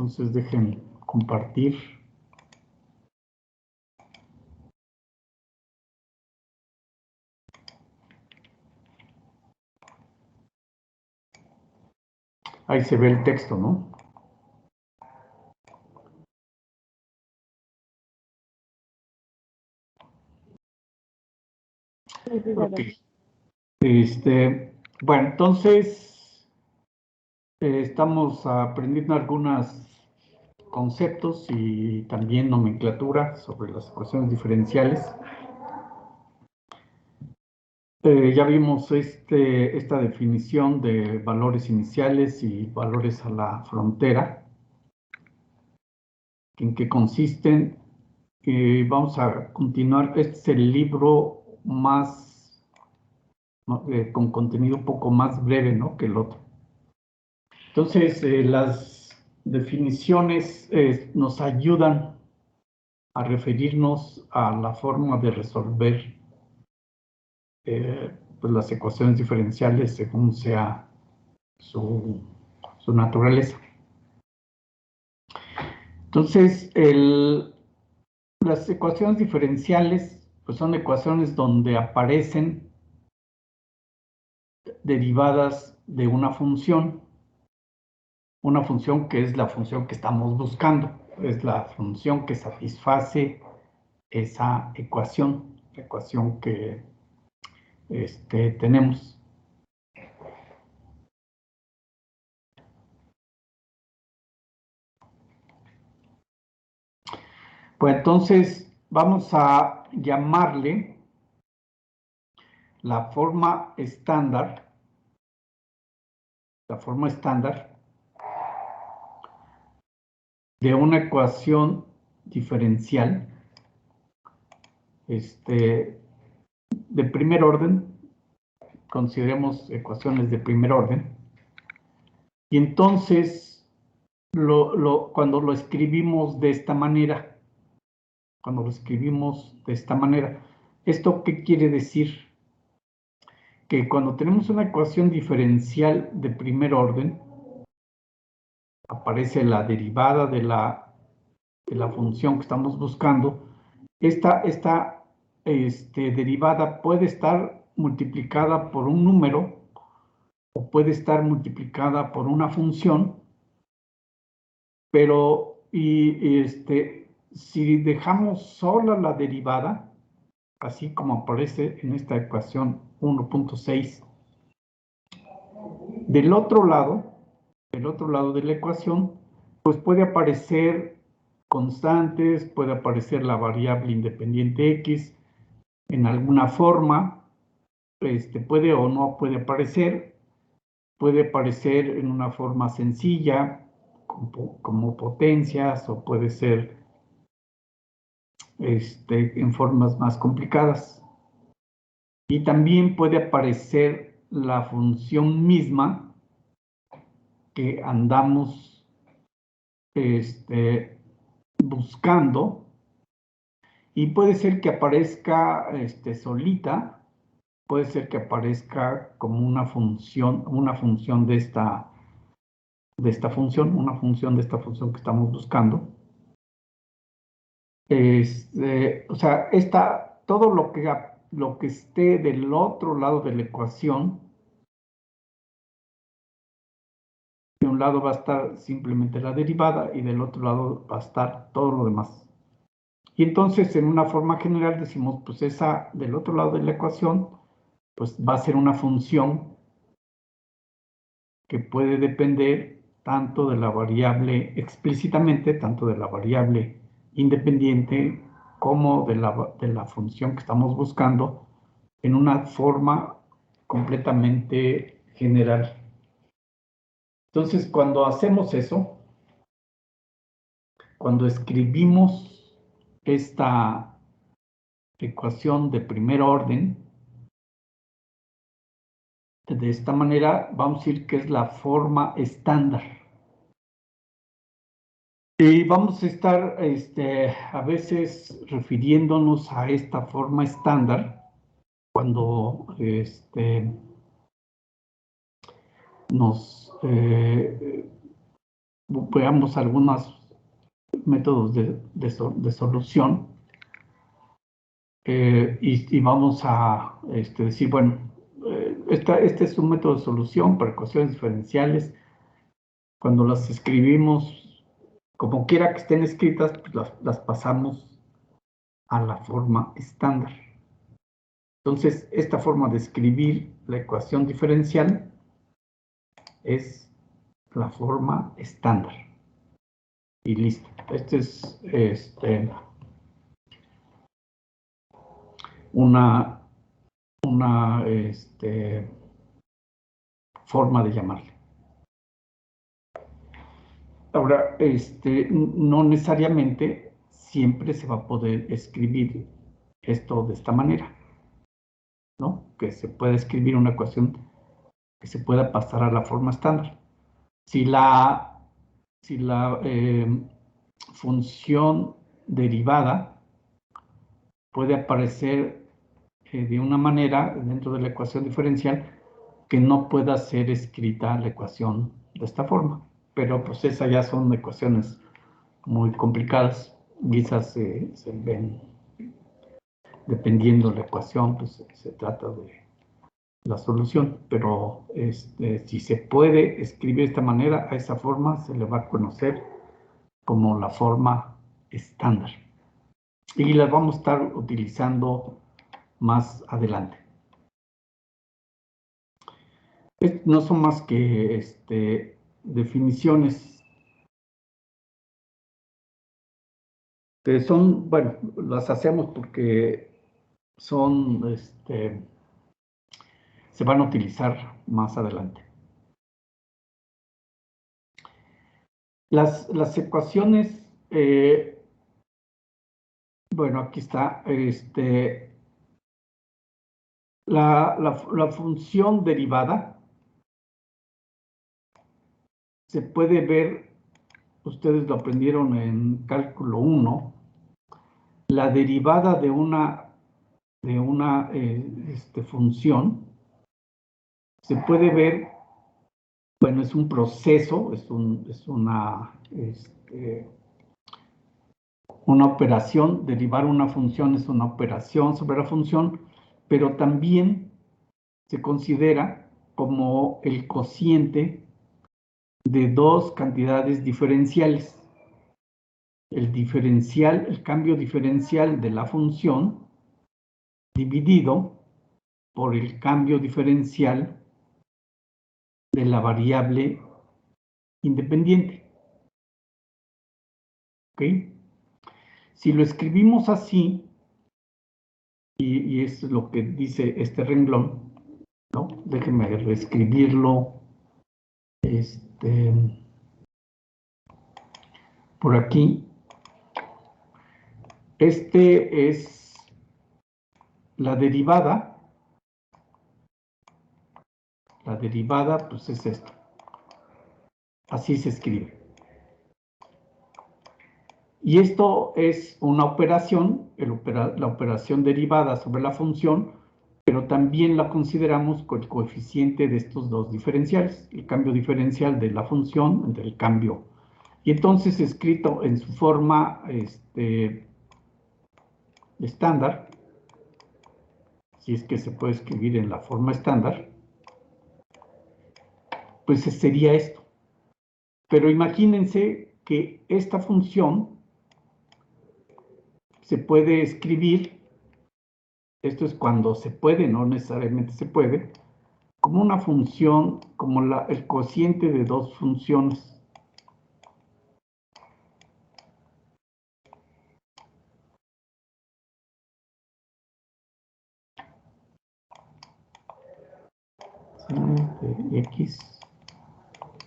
Entonces dejen compartir. Ahí se ve el texto, ¿no? Okay. Bueno, entonces estamos aprendiendo algunos conceptos y también nomenclatura sobre las ecuaciones diferenciales. Ya vimos esta definición de valores iniciales y valores a la frontera, en qué consisten. Vamos a continuar. Este es el libro más, con contenido un poco más breve, ¿no?, que el otro. Entonces, las definiciones nos ayudan a referirnos a la forma de resolver pues las ecuaciones diferenciales según sea su naturaleza. Entonces, las ecuaciones diferenciales pues son ecuaciones donde aparecen derivadas de una función que es la función que estamos buscando, es la función que satisface esa ecuación, la ecuación que tenemos. Pues entonces vamos a llamarle la forma estándar de una ecuación diferencial de primer orden. Consideremos ecuaciones de primer orden. Y entonces, cuando lo escribimos de esta manera, ¿esto qué quiere decir? Que cuando tenemos una ecuación diferencial de primer orden, aparece la derivada de la función que estamos buscando. Esta derivada puede estar multiplicada por un número o puede estar multiplicada por una función, pero si dejamos sola la derivada, así como aparece en esta ecuación 1.6, del otro lado de la ecuación, pues puede aparecer constantes, puede aparecer la variable independiente x en alguna forma, puede o no puede aparecer en una forma sencilla, como potencias, o puede ser en formas más complicadas. Y también puede aparecer la función misma que andamos buscando, y puede ser que aparezca solita, puede ser que aparezca como una función de esta función que estamos buscando. O sea, todo lo que esté del otro lado de la ecuación, de un lado va a estar simplemente la derivada y del otro lado va a estar todo lo demás. Y entonces, en una forma general decimos, pues esa del otro lado de la ecuación, pues va a ser una función que puede depender tanto de la variable explícitamente, tanto de la variable independiente, como de la función que estamos buscando, en una forma completamente general. Entonces, cuando hacemos eso, cuando escribimos esta ecuación de primer orden, de esta manera, vamos a decir que es la forma estándar. Y vamos a estar a veces refiriéndonos a esta forma estándar cuando nos veamos algunos métodos de solución. Y vamos a decir, bueno, este es un método de solución para ecuaciones diferenciales. Cuando las escribimos, como quiera que estén escritas, pues las pasamos a la forma estándar. Entonces, esta forma de escribir la ecuación diferencial es la forma estándar. Y listo. Esta es una forma de llamarle. Ahora, no necesariamente siempre se va a poder escribir esto de esta manera, ¿no? Que se pueda escribir una ecuación que se pueda pasar a la forma estándar. Si la función derivada puede aparecer de una manera dentro de la ecuación diferencial que no pueda ser escrita la ecuación de esta forma. Pero pues esas ya son ecuaciones muy complicadas, quizás se ven, dependiendo de la ecuación, pues se trata de la solución, pero si se puede escribir de esta manera, a esa forma se le va a conocer como la forma estándar. Y la vamos a estar utilizando más adelante. No son más que definiciones que son, bueno, las hacemos porque son, se van a utilizar más adelante. Las ecuaciones, bueno, aquí está, la función derivada se puede ver, ustedes lo aprendieron en cálculo 1, la derivada de una función se puede ver, bueno, es un proceso, es una operación, derivar una función es una operación sobre la función, pero también se considera como el cociente de dos cantidades diferenciales. El cambio diferencial de la función dividido por el cambio diferencial de la variable independiente. ¿Ok? Si lo escribimos así, y es lo que dice este renglón, ¿no? Déjenme reescribirlo por aquí. Es la derivada. La derivada, pues es esto. Así se escribe. Y esto es una operación, la operación derivada sobre la función, pero también la consideramos con el coeficiente de estos dos diferenciales, el cambio diferencial de la función entre el cambio. Y entonces escrito en su forma estándar, si es que se puede escribir en la forma estándar, pues sería esto. Pero imagínense que esta función se puede escribir, esto es cuando se puede, no necesariamente se puede, como una función, como el cociente de dos funciones. De X,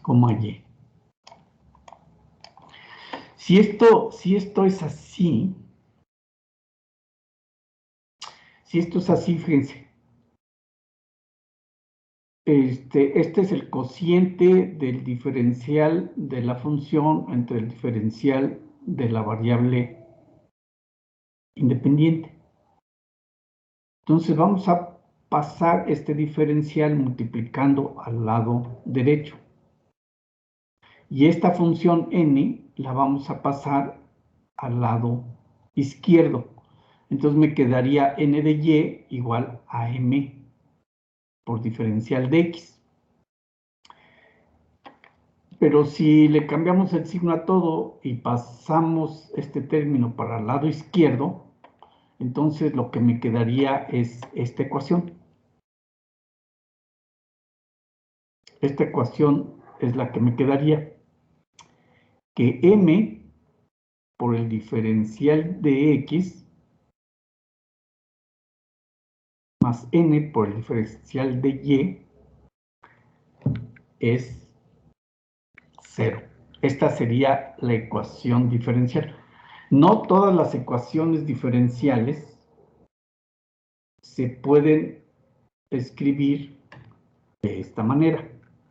Y. Si esto es así, fíjense, este es el cociente del diferencial de la función entre el diferencial de la variable independiente. Entonces vamos a pasar este diferencial multiplicando al lado derecho. Y esta función n la vamos a pasar al lado izquierdo. Entonces me quedaría n de y igual a m por diferencial de x. Pero si le cambiamos el signo a todo y pasamos este término para el lado izquierdo, entonces lo que me quedaría es esta ecuación. Esta ecuación es la que me quedaría. Que m por el diferencial de x más n por el diferencial de y es 0. Esta sería la ecuación diferencial. No todas las ecuaciones diferenciales se pueden escribir de esta manera,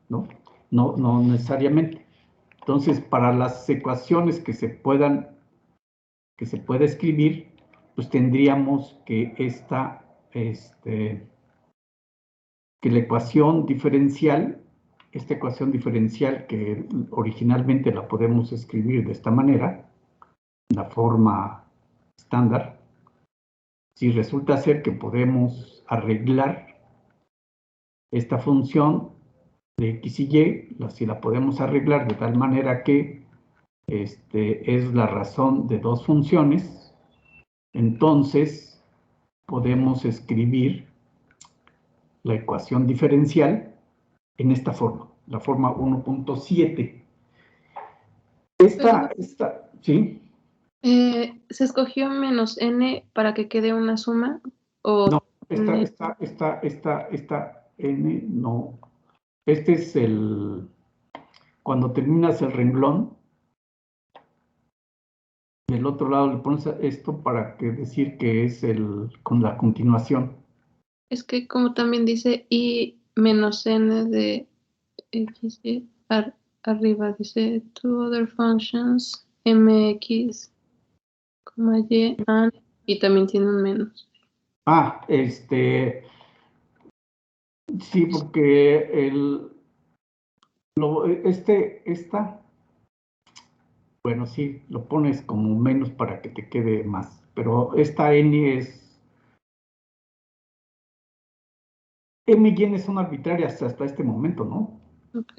¿no? No necesariamente. Entonces, para las ecuaciones que se pueda escribir, pues tendríamos que que la ecuación diferencial, esta ecuación diferencial que originalmente la podemos escribir de esta manera, la forma estándar, si resulta ser que podemos arreglar esta función de x y y, si la podemos arreglar de tal manera que es la razón de dos funciones, entonces podemos escribir la ecuación diferencial en esta forma, la forma 1.7. ¿Sí? ¿Se escogió menos n para que quede una suma? ¿O No, esta n no. Este es cuando terminas el renglón, del otro lado le pones esto para decir que es con la continuación. Es que como también dice y menos n de x y arriba dice two other functions mx, y, and, y también tiene un menos. Sí, porque bueno, sí, lo pones como menos para que te quede más, pero esta n m y n son arbitrarias hasta este momento, ¿no? Ok.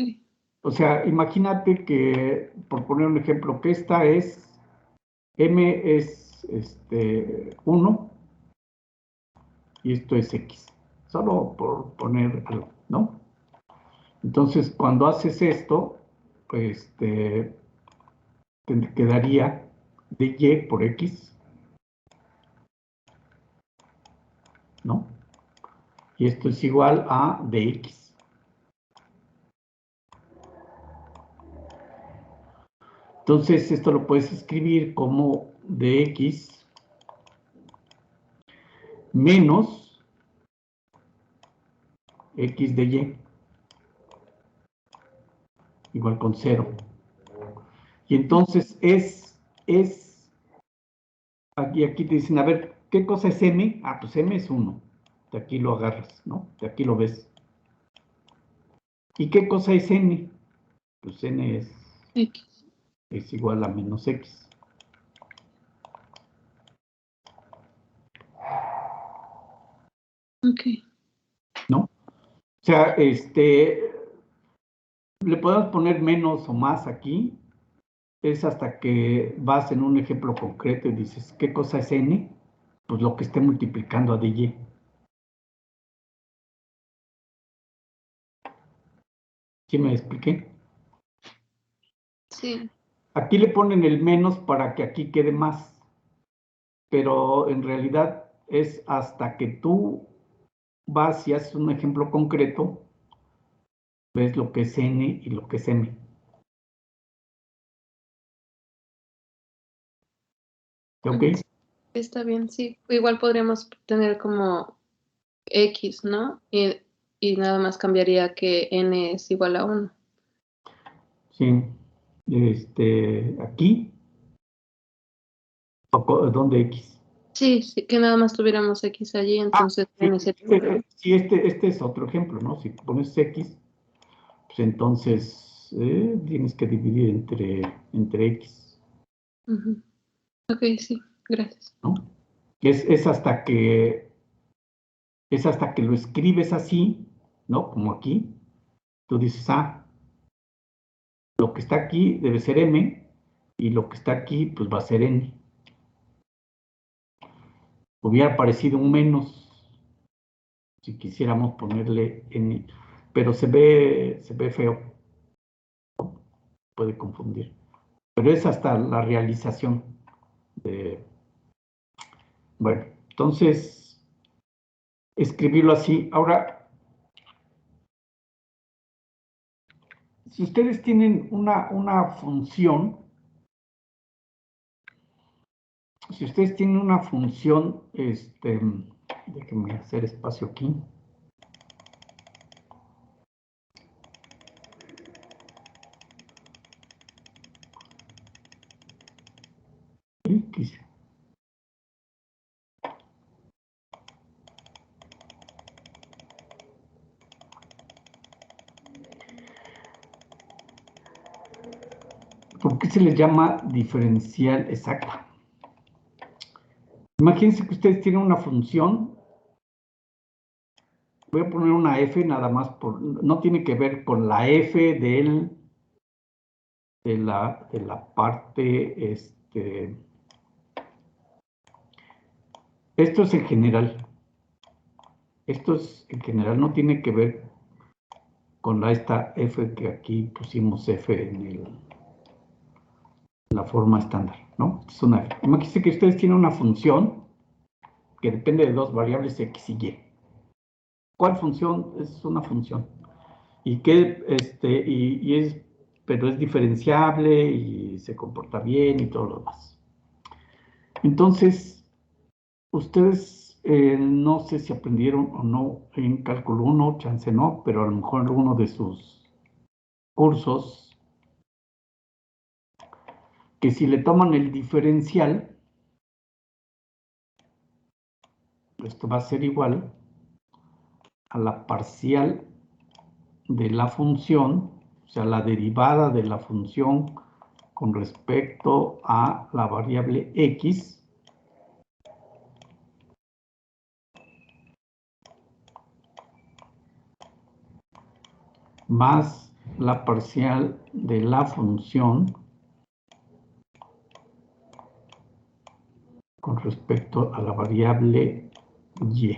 O sea, imagínate que, por poner un ejemplo, que esta es, m es 1 y esto es x, solo por poner algo, ¿no? Entonces, cuando haces esto, te quedaría de y por x, ¿no? Y esto es igual a dx. Entonces, esto lo puedes escribir como dx menos x de y, igual con 0. Y entonces aquí te dicen, a ver, ¿qué cosa es m? Ah, pues m es 1. De aquí lo agarras, ¿no? De aquí lo ves. ¿Y qué cosa es n? Pues n es igual a menos x. Ok. ¿No? O sea, le podemos poner menos o más aquí, es hasta que vas en un ejemplo concreto y dices, ¿qué cosa es n? Pues lo que esté multiplicando a dy. ¿Sí me expliqué? Sí. Aquí le ponen el menos para que aquí quede más, pero en realidad es hasta que tú vas y haces un ejemplo concreto, ves lo que es n y lo que es m. ¿Ok? Está bien, sí. Igual podríamos tener como x, ¿no? Y nada más cambiaría que n es igual a 1. Sí. Aquí, ¿dónde x? Sí, sí, que nada más tuviéramos x allí, Ah, entonces sí, n sería. sí, este es otro ejemplo, ¿no? Si pones x, pues entonces tienes que dividir entre X. Ok, sí, gracias. ¿No? Es hasta que lo escribes así, ¿no? Como aquí, tú dices, lo que está aquí debe ser M, y lo que está aquí, pues va a ser N. Hubiera parecido un menos, si quisiéramos ponerle N, pero se ve feo, puede confundir. Pero es hasta la realización de... Bueno, entonces, escribirlo así. Ahora, si ustedes tienen una función, déjenme hacer espacio aquí. X. ¿Por qué se les llama diferencial exacta? Imagínense que ustedes tienen una función. Voy a poner una F nada más, no tiene que ver con la F de la parte, esto es en general. Esto es en general, no tiene que ver con esta F que aquí pusimos F en la forma estándar, ¿no? Es una F. Imagínense que ustedes tienen una función que depende de dos variables X y Y. ¿Cuál función? Es una función. Y que, pero es diferenciable y se comporta bien y todo lo demás. Entonces, ustedes no sé si aprendieron o no en cálculo 1, chance no, pero a lo mejor en alguno de sus cursos, que si le toman el diferencial, esto va a ser igual a la parcial de la función, o sea, la derivada de la función con respecto a la variable X, más la parcial de la función con respecto a la variable Y.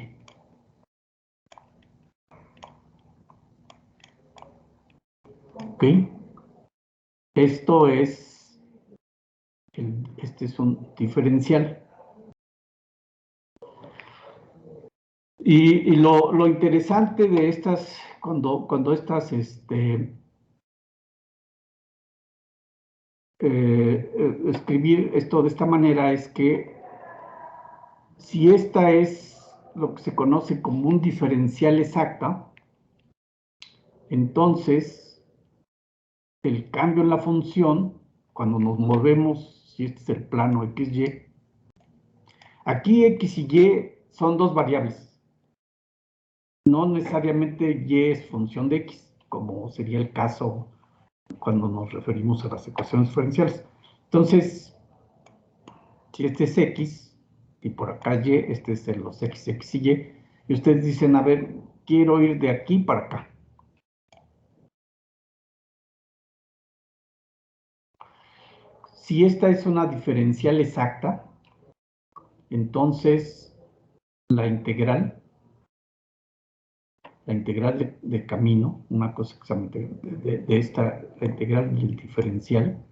¿Ok? Esto es, este es un diferencial. Y lo interesante de estas, cuando estas, escribir esto de esta manera es que si esta es lo que se conoce como un diferencial exacta, entonces el cambio en la función, cuando nos movemos, si este es el plano XY, aquí X y Y son dos variables. No necesariamente Y es función de X, como sería el caso cuando nos referimos a las ecuaciones diferenciales. Entonces, si este es X y por acá Y, este es los X, X y Y, y ustedes dicen, a ver, quiero ir de aquí para acá. Si esta es una diferencial exacta, entonces la integral de camino, una cosa que se llama la integral del diferencial,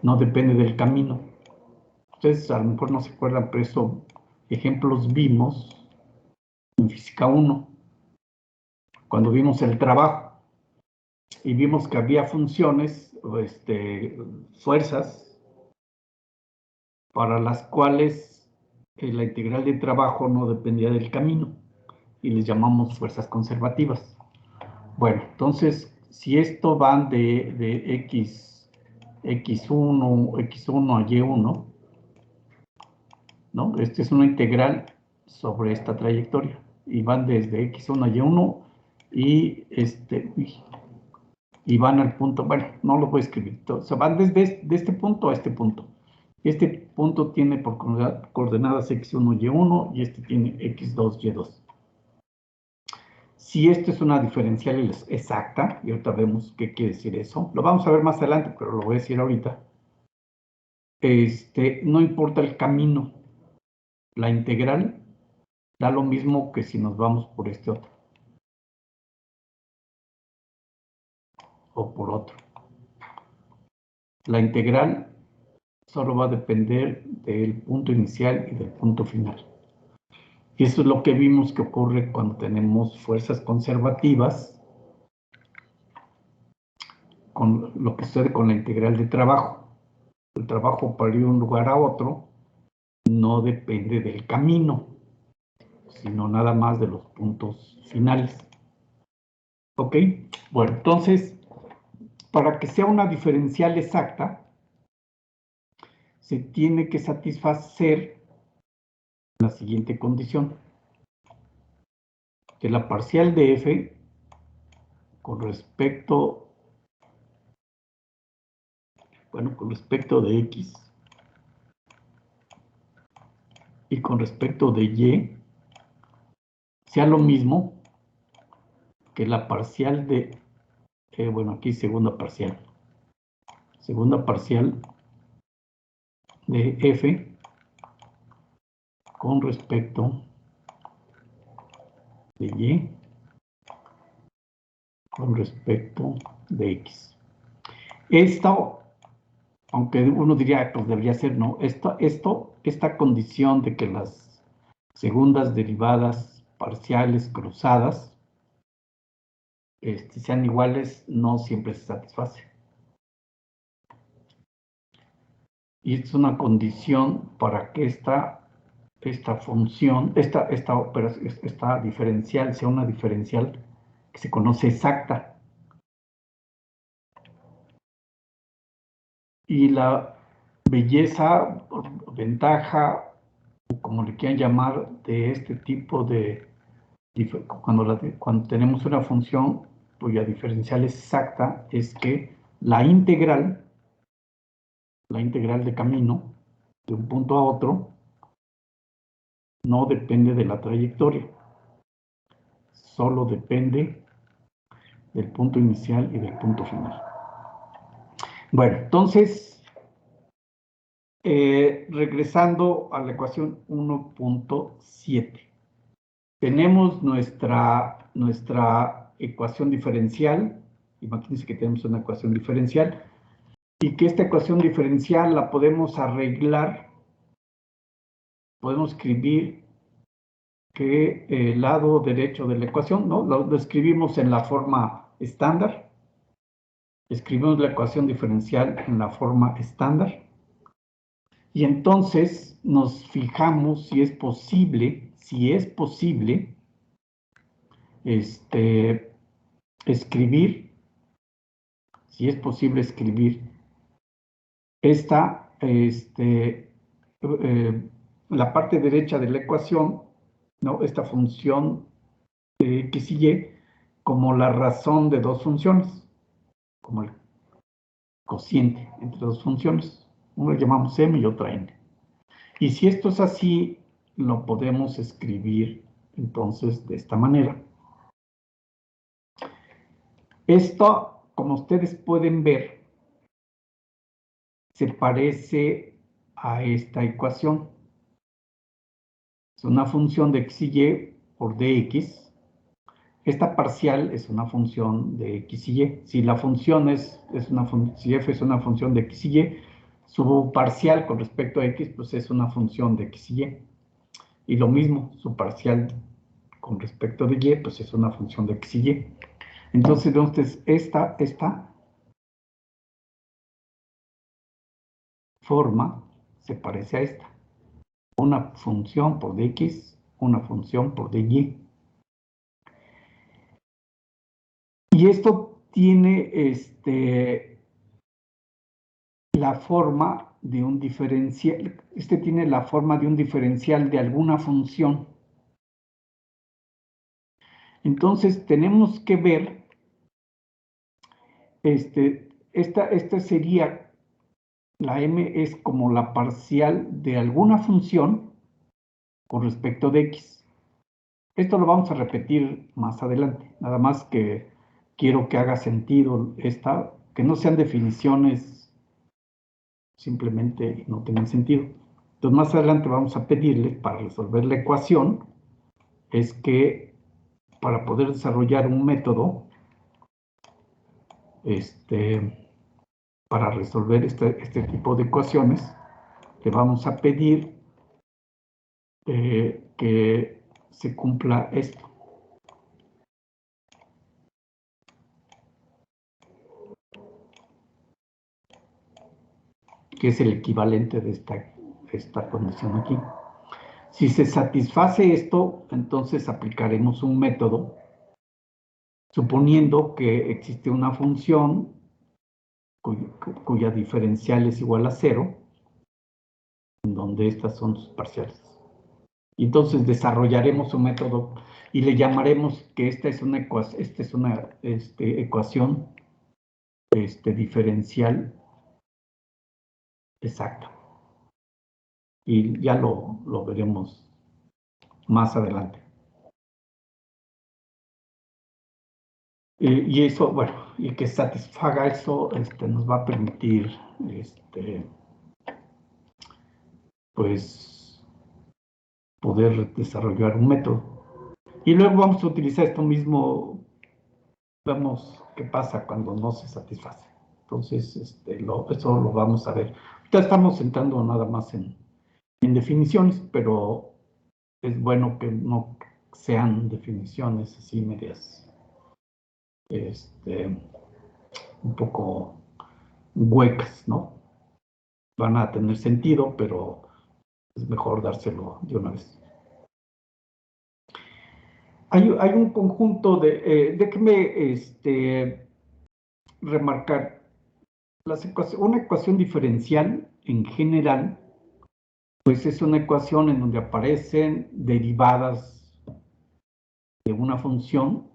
no depende del camino. Ustedes a lo mejor no se acuerdan, pero eso, ejemplos vimos en Física 1, cuando vimos el trabajo, y vimos que había funciones, fuerzas, para las cuales la integral de trabajo no dependía del camino, y les llamamos fuerzas conservativas. Bueno, entonces, si esto van de X1 a Y1, ¿no? Esta es una integral sobre esta trayectoria, y van desde X1 a Y1, y y van al punto, bueno, no lo voy a escribir, se van desde este punto a este punto. Este punto tiene por coordenadas x1, y1, y este tiene x2, y2. Si esto es una diferencial exacta, y ahorita vemos qué quiere decir eso, lo vamos a ver más adelante, pero lo voy a decir ahorita. No importa el camino, la integral da lo mismo que si nos vamos por este otro. O por otro. La integral solo va a depender del punto inicial y del punto final. Y eso es lo que vimos que ocurre cuando tenemos fuerzas conservativas, con lo que sucede con la integral de trabajo. El trabajo para ir de un lugar a otro no depende del camino, sino nada más de los puntos finales. ¿Ok? Bueno, entonces, para que sea una diferencial exacta, se tiene que satisfacer la siguiente condición, que la parcial de f con respecto de x y con respecto de y sea lo mismo que la parcial de, aquí segunda parcial de f con respecto de y con respecto de x. Esto, aunque uno diría, pues debería ser, no, esta condición de que las segundas derivadas parciales cruzadas sean iguales, no siempre se satisface. Y es una condición para que esta función, esta diferencial sea una diferencial que se conoce exacta. Y la belleza, ventaja, como le quieran llamar, de este tipo de, cuando tenemos una función cuya diferencial es exacta, es que la integral de camino de un punto a otro no depende de la trayectoria, solo depende del punto inicial y del punto final. Bueno, entonces, regresando a la ecuación 1.7, tenemos nuestra ecuación diferencial. Imagínense que tenemos una ecuación diferencial y que esta ecuación diferencial la podemos arreglar, podemos escribir que el lado derecho de la ecuación, ¿no? Lo escribimos en la forma estándar. Escribimos la ecuación diferencial en la forma estándar. Y entonces nos fijamos si es posible escribir esta, la parte derecha de la ecuación, ¿no? Esta función de x y y como la razón de dos funciones, como el cociente entre dos funciones. Una le llamamos m y otra n. Y si esto es así, lo podemos escribir entonces de esta manera. Esto, como ustedes pueden ver, se parece a esta ecuación. Es una función de x y y por dx. Esta parcial es una función de x y y. Si la función si f es una función de x y y, su parcial con respecto a x, pues es una función de x y y. Y lo mismo, su parcial con respecto de y, pues es una función de x y y. Entonces, esta forma se parece a esta. Una función por dx, una función por dy. Y esto tiene la forma de un diferencial. Tiene la forma de un diferencial de alguna función. Entonces, tenemos que ver esta sería, la m es como la parcial de alguna función con respecto de x. Esto lo vamos a repetir más adelante, nada más que quiero que haga sentido que no sean definiciones simplemente no tengan sentido. Entonces más adelante vamos a pedirle para resolver la ecuación, es que para poder desarrollar un método, para resolver este tipo de ecuaciones, le vamos a pedir que se cumpla esto, que es el equivalente de esta condición aquí. Si se satisface esto, entonces aplicaremos un método, suponiendo que existe una función cuya diferencial es igual a 0, en donde estas son sus parciales. Y entonces desarrollaremos un método y le llamaremos que esta es una ecuación diferencial exacta. Y ya lo veremos más adelante. Y eso, bueno, y que satisfaga eso, nos va a permitir, pues, poder desarrollar un método. Y luego vamos a utilizar esto mismo, vemos qué pasa cuando no se satisface. Entonces, eso lo vamos a ver. Ya estamos entrando nada más en definiciones, pero es bueno que no sean definiciones así medias, un poco huecas, ¿no? Van a tener sentido, pero es mejor dárselo de una vez. Hay un conjunto déjeme remarcar, una ecuación diferencial en general, pues es una ecuación en donde aparecen derivadas de una función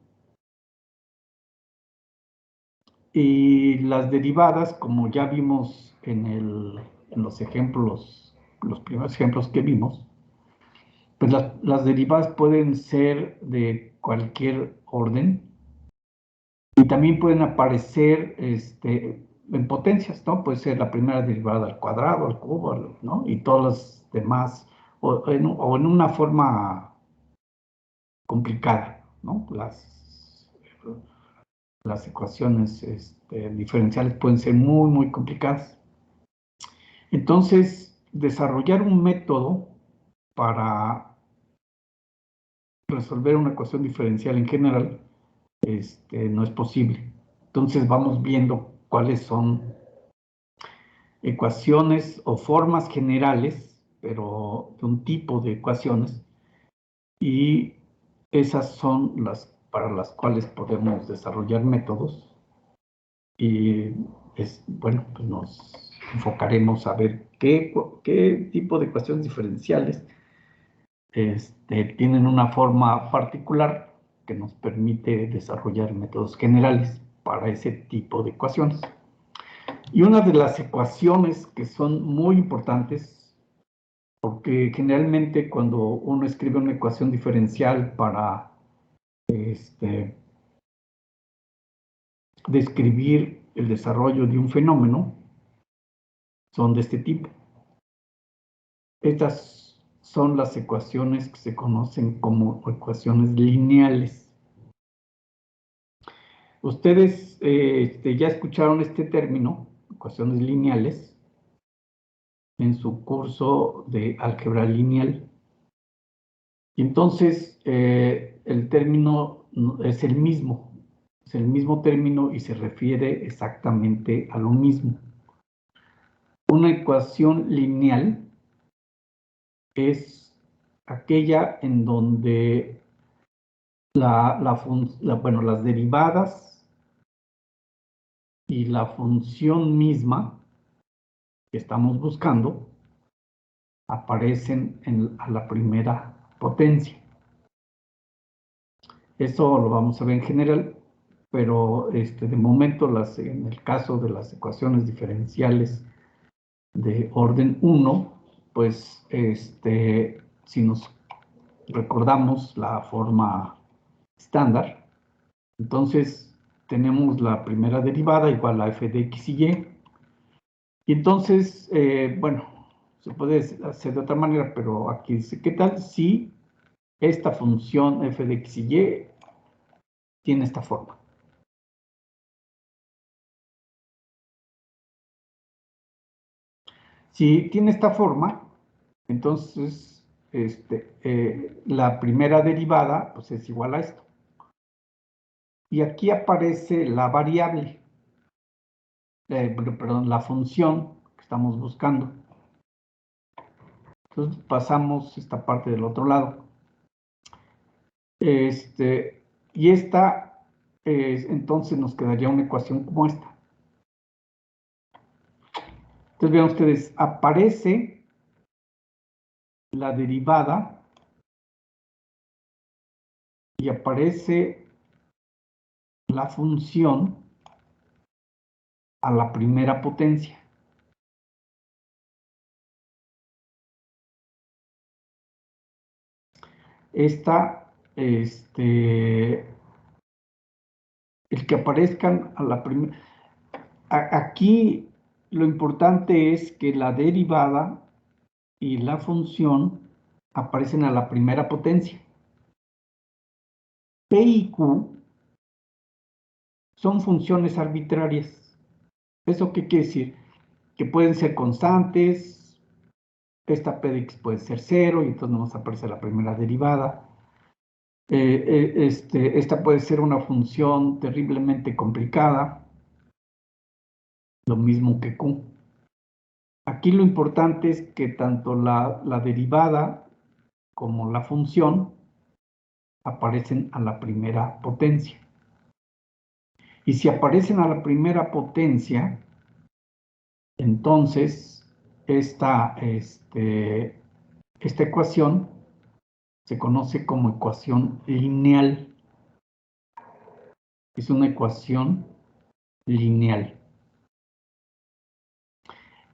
y las derivadas, como ya vimos en los ejemplos, los primeros ejemplos que vimos, pues las derivadas pueden ser de cualquier orden y también pueden aparecer en potencias, ¿no? Puede ser la primera derivada al cuadrado, al cubo, ¿no? Y todas las demás, o en una forma complicada, ¿no? Las ecuaciones diferenciales pueden ser muy, muy complicadas. Entonces, desarrollar un método para resolver una ecuación diferencial en general no es posible. Entonces vamos viendo cuáles son ecuaciones o formas generales, pero de un tipo de ecuaciones, y esas son las para las cuales podemos desarrollar métodos y bueno, pues nos enfocaremos a ver qué tipo de ecuaciones diferenciales tienen una forma particular que nos permite desarrollar métodos generales para ese tipo de ecuaciones. Y una de las ecuaciones que son muy importantes, porque generalmente cuando uno escribe una ecuación diferencial para describir el desarrollo de un fenómeno, son de este tipo. Estas son las ecuaciones que se conocen como ecuaciones lineales. Ustedes ya escucharon este término, ecuaciones lineales, en su curso de álgebra lineal. Y entonces, el término es el mismo término y se refiere exactamente a lo mismo. Una ecuación lineal es aquella en donde las derivadas y la función misma que estamos buscando aparecen a la primera potencia. Eso lo vamos a ver en general, pero de momento en el caso de las ecuaciones diferenciales de orden 1, pues si nos recordamos la forma estándar, entonces tenemos la primera derivada igual a f de x y y. Y entonces, bueno, se puede hacer de otra manera, pero aquí dice, ¿qué tal si esta función f de x y y tiene esta forma? Si tiene esta forma, entonces la primera derivada pues es igual a esto. Y aquí aparece la variable, perdón, la función que estamos buscando. Entonces pasamos esta parte del otro lado. Y esta, entonces nos quedaría una ecuación como esta. Entonces vean ustedes, aparece la derivada y aparece la función a la primera potencia. Esta, el que aparezcan a la primera. Aquí lo importante es que la derivada y la función aparecen a la primera potencia. P y Q son funciones arbitrarias. ¿Eso qué quiere decir? Que pueden ser constantes, esta P de X puede ser 0 y entonces nos aparece la primera derivada. Esta puede ser una función terriblemente complicada, lo mismo que Q. Aquí lo importante es que tanto la derivada como la función aparecen a la primera potencia. Y si aparecen a la primera potencia, entonces esta ecuación se conoce como ecuación lineal. Es una ecuación lineal.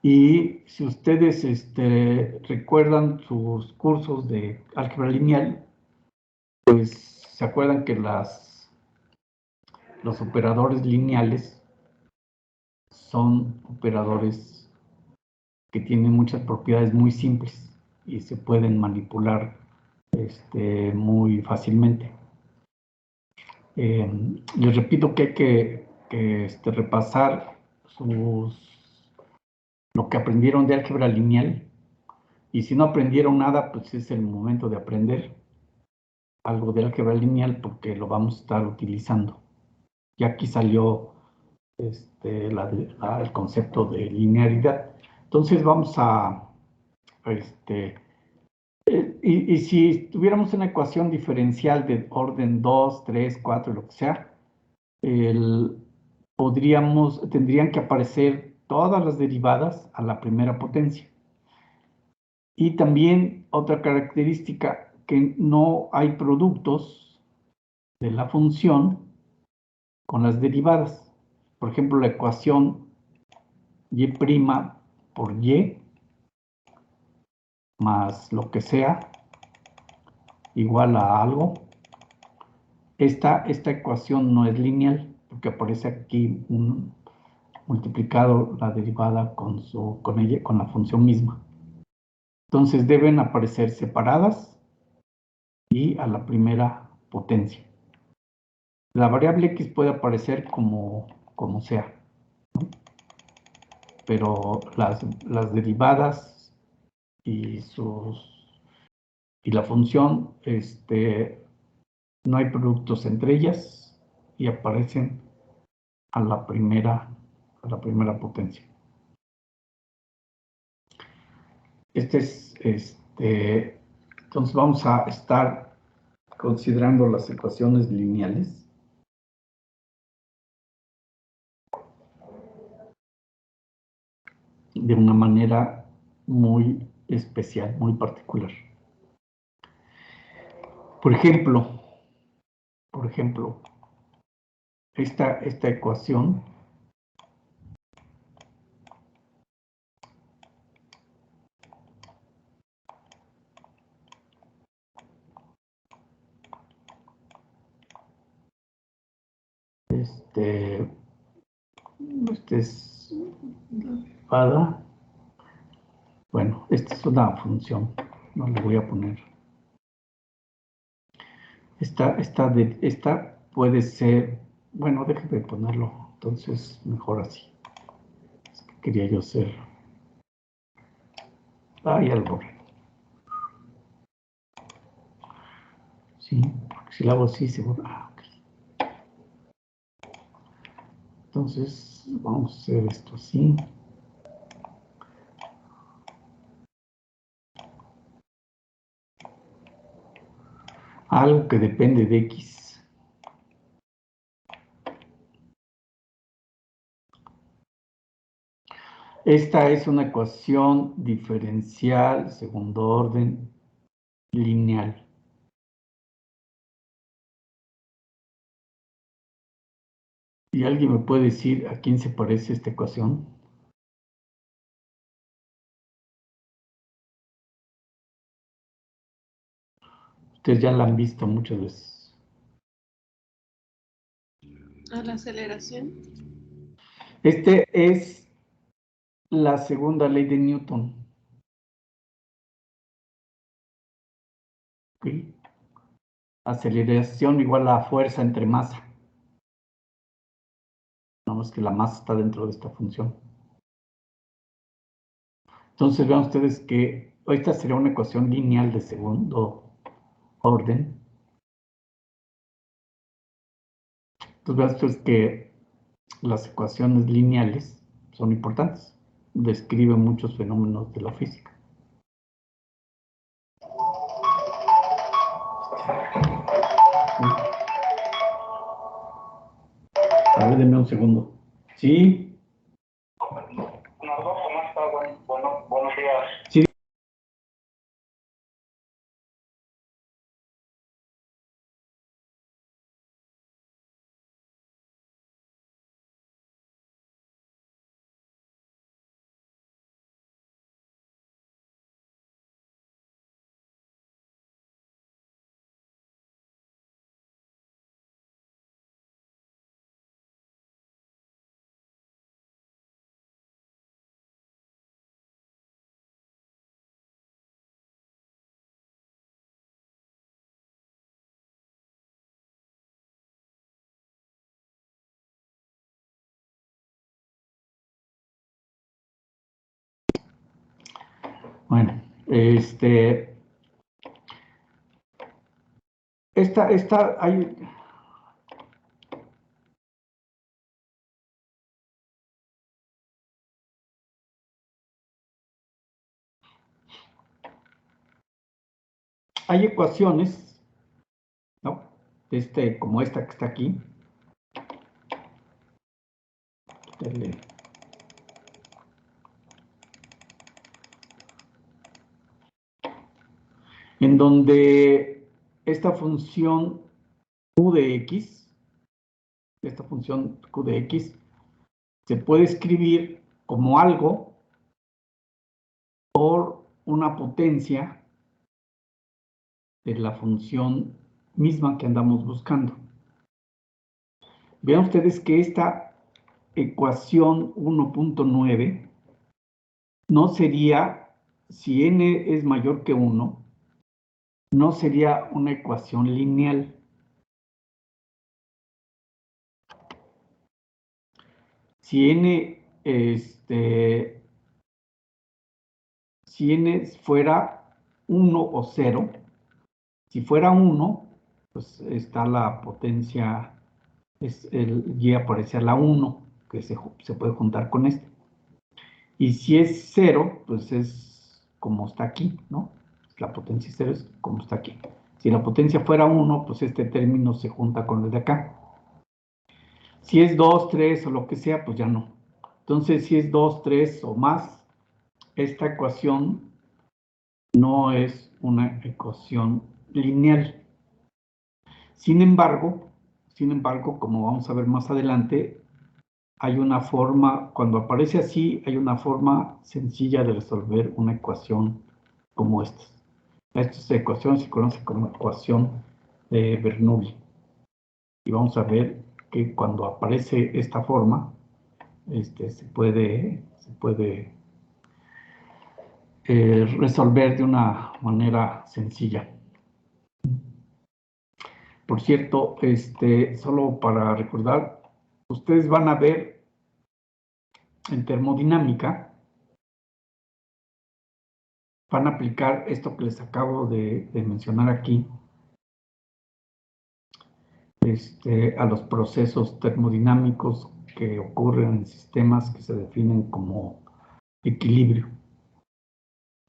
Y si ustedes recuerdan sus cursos de álgebra lineal, pues se acuerdan que los operadores lineales son operadores que tienen muchas propiedades muy simples y se pueden manipular muy fácilmente. Les repito que hay que repasar lo que aprendieron de álgebra lineal, y si no aprendieron nada, pues es el momento de aprender algo de álgebra lineal porque lo vamos a estar utilizando. Y aquí salió el concepto de linearidad. Entonces vamos a, y si tuviéramos una ecuación diferencial de orden 2, 3, 4, lo que sea, tendrían que aparecer todas las derivadas a la primera potencia. Y también otra característica, que no hay productos de la función con las derivadas. Por ejemplo, la ecuación y' por y más lo que sea igual a algo. Esta ecuación no es lineal porque aparece aquí multiplicado la derivada con la función misma. Entonces deben aparecer separadas y a la primera potencia. La variable x puede aparecer como sea, pero las derivadas y la función, no hay productos entre ellas y aparecen a la primera potencia. Entonces vamos a estar considerando las ecuaciones lineales. De una manera muy especial, muy particular. Por ejemplo, esta ecuación este es derivada. Bueno, esta es una función, no le voy a poner. Esta puede ser, bueno, déjeme ponerlo, entonces mejor así. Es que quería yo ser. Ah, ya lo borré. Sí, porque si lo hago así se borra. Ah, ok. Entonces, vamos a hacer esto así. Algo que depende de X. Esta es una ecuación diferencial, segundo orden, lineal. ¿Y alguien me puede decir a quién se parece esta ecuación? Ustedes ya la han visto muchas veces. A la aceleración. Este es la segunda ley de Newton. ¿Ok? Aceleración igual a fuerza entre masa. Nada más que la masa está dentro de esta función. Entonces vean ustedes que esta sería una ecuación lineal de segundo orden. Entonces vean ustedes que las ecuaciones lineales son importantes. Describen muchos fenómenos de la física. A ver, denme un segundo. ¿Sí? Nardo, ¿cómo está? Buenos días. Sí. Bueno, hay ecuaciones, ¿no? Como esta que está aquí. En donde esta función Q de X, esta función Q de X, se puede escribir como algo por una potencia de la función misma que andamos buscando. Vean ustedes que esta ecuación 1.9 no sería, si n es mayor que 1, no sería una ecuación lineal. Si n, si n fuera 1 o 0, si fuera 1, pues está la potencia, y aparece la 1, que se puede juntar con este. Y si es 0, pues es como está aquí, ¿no? La potencia 0 es como está aquí. Si la potencia fuera 1, pues este término se junta con el de acá. Si es 2, 3 o lo que sea, pues ya no. Entonces, si es 2, 3 o más, esta ecuación no es una ecuación lineal. Sin embargo, Sin embargo, como vamos a ver más adelante, hay una forma, cuando aparece así, hay una forma sencilla de resolver una ecuación como esta. Esta ecuación se conoce como ecuación de Bernoulli. Y vamos a ver que cuando aparece esta forma, se puede resolver de una manera sencilla. Por cierto, solo para recordar, ustedes van a ver en termodinámica, van a aplicar esto que les acabo de mencionar aquí, a los procesos termodinámicos que ocurren en sistemas que se definen como equilibrio,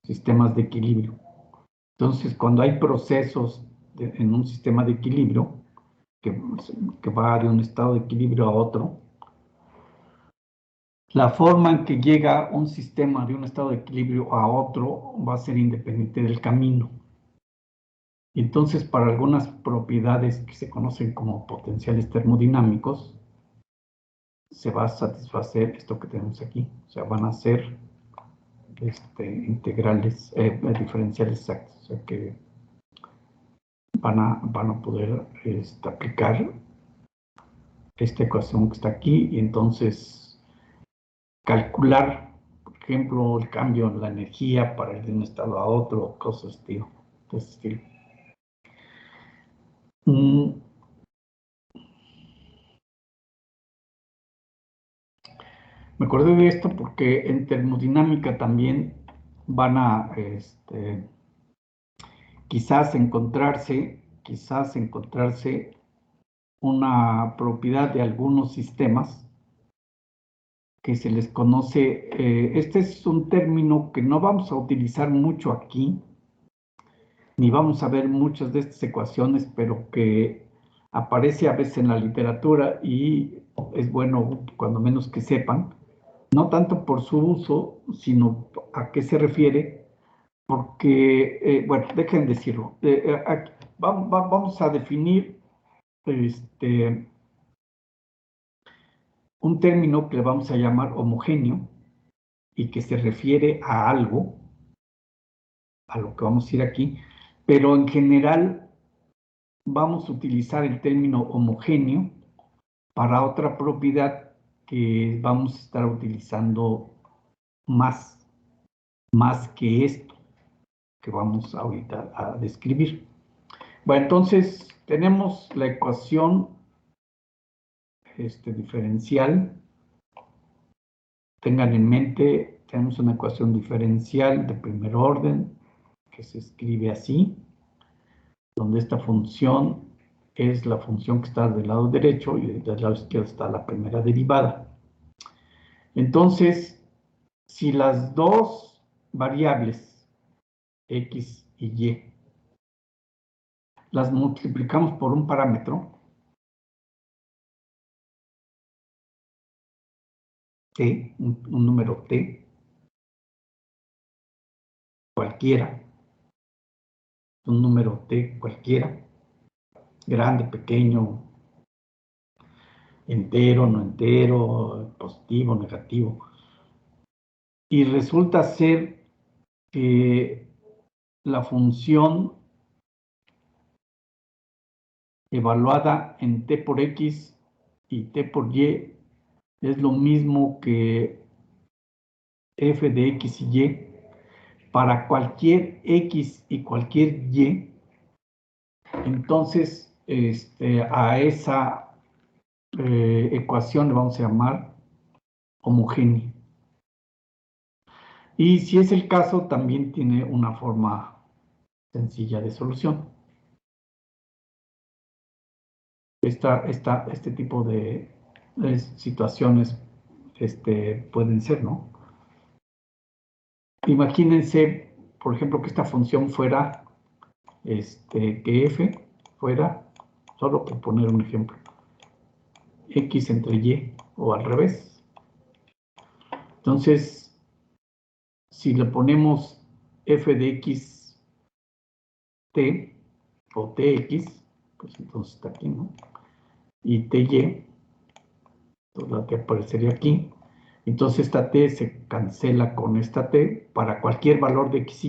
sistemas de equilibrio. Entonces, cuando hay procesos en un sistema de equilibrio, que va de un estado de equilibrio a otro, la forma en que llega un sistema de un estado de equilibrio a otro va a ser independiente del camino. Entonces, para algunas propiedades que se conocen como potenciales termodinámicos, se va a satisfacer esto que tenemos aquí. O sea, van a ser integrales, diferenciales exactos. O sea, que van a poder aplicar esta ecuación que está aquí y entonces calcular, por ejemplo, el cambio en la energía para ir de un estado a otro, cosas de ese estilo. Me acordé de esto porque en termodinámica también van a quizás encontrarse una propiedad de algunos sistemas que se les conoce. Este es un término que no vamos a utilizar mucho aquí, ni vamos a ver muchas de estas ecuaciones, pero que aparece a veces en la literatura y es bueno cuando menos que sepan, no tanto por su uso, sino a qué se refiere, porque, bueno, dejen decirlo. Aquí, vamos a definir un término que le vamos a llamar homogéneo y que se refiere a algo, a lo que vamos a ir aquí, pero en general vamos a utilizar el término homogéneo para otra propiedad que vamos a estar utilizando más que esto que vamos ahorita a describir. Bueno, entonces tenemos la ecuación diferencial. Tengan en mente, tenemos una ecuación diferencial de primer orden que se escribe así, donde esta función es la función que está del lado derecho y del lado izquierdo está la primera derivada. Entonces, si las dos variables x y y las multiplicamos por un parámetro t, un número t, cualquiera, un número t cualquiera, grande, pequeño, entero, no entero, positivo, negativo. Y resulta ser que la función evaluada en t por x y t por y es lo mismo que f de x y y para cualquier x y cualquier y. Entonces, a esa ecuación le vamos a llamar homogénea. Y si es el caso, también tiene una forma sencilla de solución. Este tipo de situaciones pueden ser, ¿no? Imagínense, por ejemplo, que esta función fuera, que f fuera, solo por poner un ejemplo, x entre y o al revés. Entonces, si le ponemos f de x t o tx, pues entonces está aquí, ¿no? y TY, la que aparecería aquí. Entonces esta T se cancela con esta T para cualquier valor de X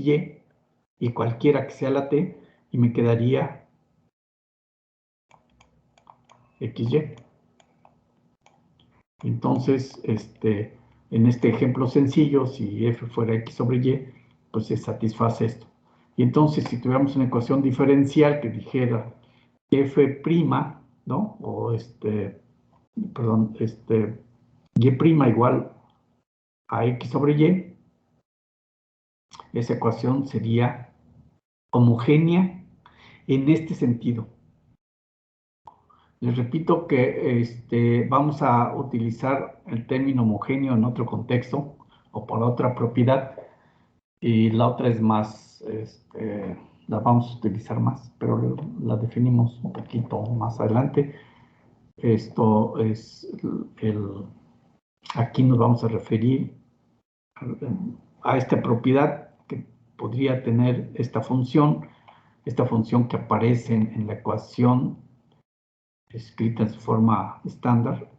y cualquiera que sea la T, y me quedaría XY. Entonces, en este ejemplo sencillo, si F fuera X sobre Y, pues se satisface esto. Y entonces, si tuviéramos una ecuación diferencial que dijera F', ¿no? O perdón, Y' igual a X sobre Y, esa ecuación sería homogénea en este sentido. Les repito que vamos a utilizar el término homogéneo en otro contexto o por otra propiedad, y la otra es más, la vamos a utilizar más, pero la definimos un poquito más adelante. Esto es aquí nos vamos a referir a esta propiedad que podría tener esta función que aparece en la ecuación escrita en su forma estándar,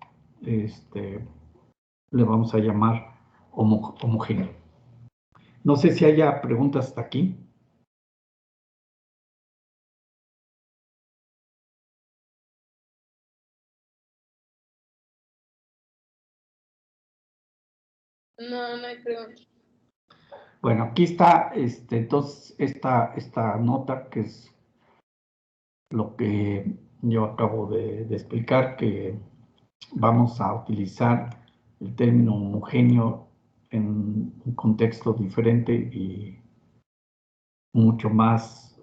le vamos a llamar homogéneo. No sé si haya preguntas hasta aquí. No, no hay pregunta. Bueno, aquí está, entonces, esta nota, que es lo que yo acabo de explicar, que vamos a utilizar el término homogéneo en un contexto diferente y mucho más,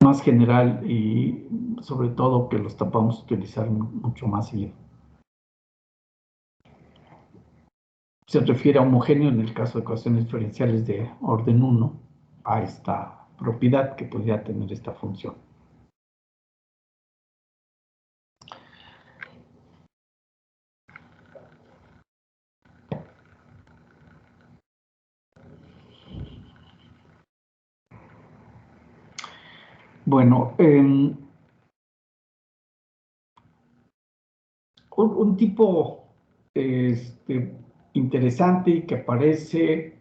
más general, y sobre todo que los vamos a utilizar mucho más seguido. Se refiere a homogéneo en el caso de ecuaciones diferenciales de orden 1 a esta propiedad que podría tener esta función. Bueno, un tipo interesante y que aparece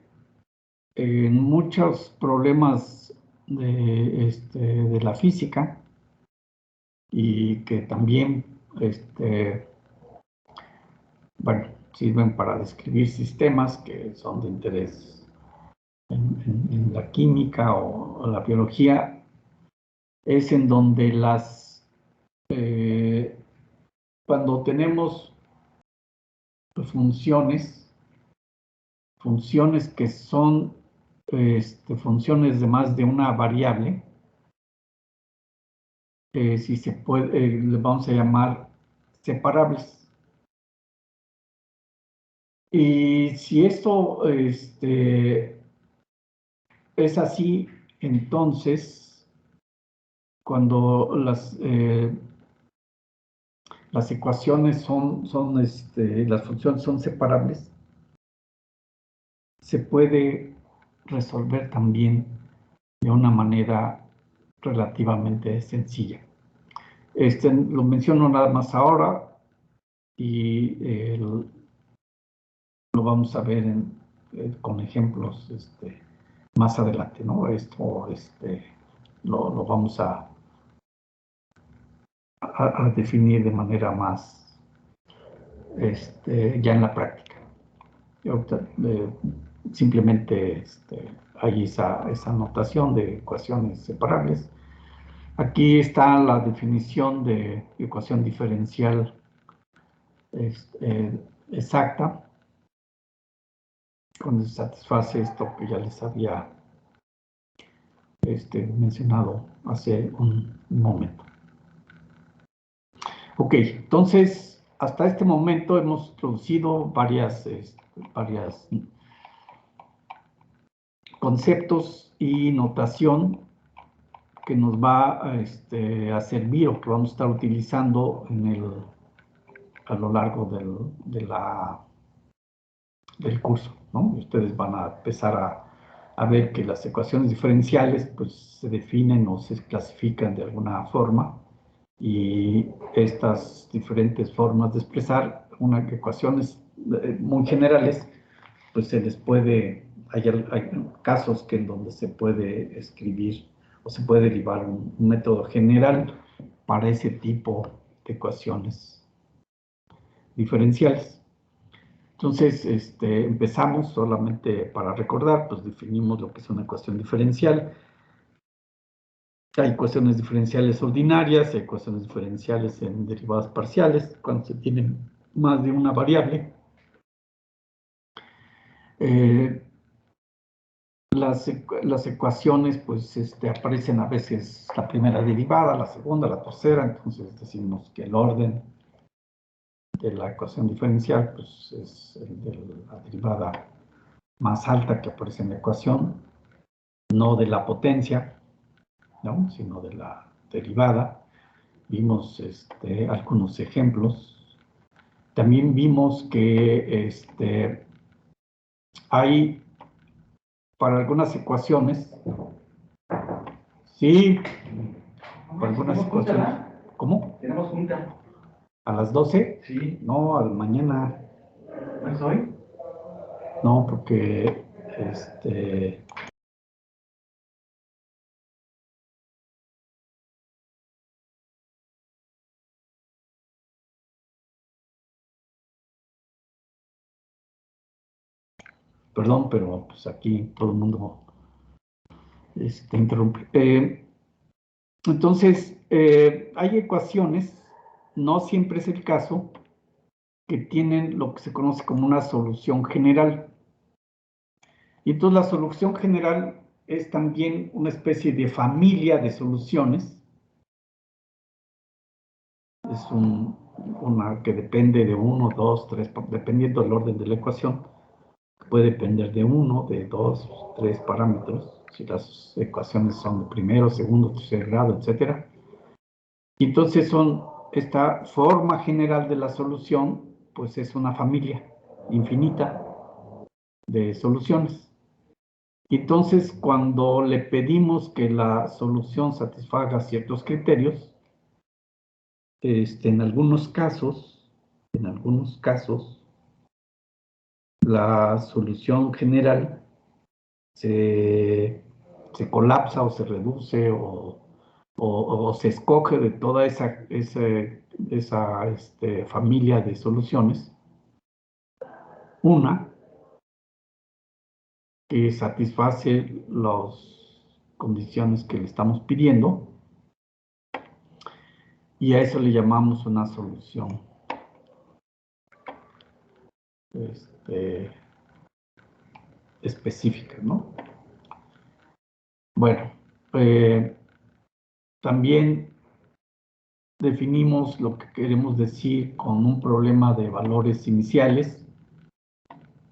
en muchos problemas de la física, y que también bueno, sirven para describir sistemas que son de interés en la química o la biología, es en donde cuando tenemos funciones que son funciones de más de una variable, si se puede, les vamos a llamar separables. Y si esto es así, entonces, cuando las ecuaciones las funciones son separables, se puede resolver también de una manera relativamente sencilla. Lo menciono nada más ahora, y lo vamos a ver con ejemplos más adelante, ¿no? Esto lo vamos a definir de manera más ya en la práctica. Simplemente hay esa notación de ecuaciones separables. Aquí está la definición de ecuación diferencial exacta, cuando se satisface esto que ya les había mencionado hace un momento. Ok, entonces, hasta este momento hemos introducido varios conceptos y notación que nos va a servir, o que vamos a estar utilizando a lo largo del curso, ¿no? Ustedes van a empezar a ver que las ecuaciones diferenciales pues se definen o se clasifican de alguna forma, y estas diferentes formas de expresar unas ecuaciones muy generales, pues se les puede, hay casos que en donde se puede escribir o se puede derivar un método general para ese tipo de ecuaciones diferenciales. Entonces, empezamos solamente para recordar, pues definimos lo que es una ecuación diferencial. Hay ecuaciones diferenciales ordinarias, hay ecuaciones diferenciales en derivadas parciales, cuando se tienen más de una variable. Las ecuaciones, pues, aparecen a veces la primera derivada, la segunda, la tercera, entonces decimos que el orden de la ecuación diferencial, pues, es el de la derivada más alta que aparece en la ecuación, no de la potencia, ¿no?, sino de la derivada. Vimos algunos ejemplos. También vimos que hay para algunas ecuaciones, sí, para algunas ecuaciones. ¿Cómo? Tenemos junta. ¿A las 12? Sí. No, mañana. ¿No es hoy? No, porque perdón, pero pues aquí todo el mundo interrumpe. Entonces, hay ecuaciones, no siempre es el caso, que tienen lo que se conoce como una solución general. Y entonces la solución general es también una especie de familia de soluciones. Es una que depende de 1, 2, 3, dependiendo del orden de la ecuación. Puede depender de 1, de 2, 3 parámetros, si las ecuaciones son de primero, segundo, tercer grado, etc. Y entonces esta forma general de la solución, pues es una familia infinita de soluciones. Y entonces, cuando le pedimos que la solución satisfaga ciertos criterios, en algunos casos, la solución general se colapsa o se reduce o se escoge de toda esa familia de soluciones una que satisface las condiciones que le estamos pidiendo, y a eso le llamamos una solución específica, ¿no? Bueno, también definimos lo que queremos decir con un problema de valores iniciales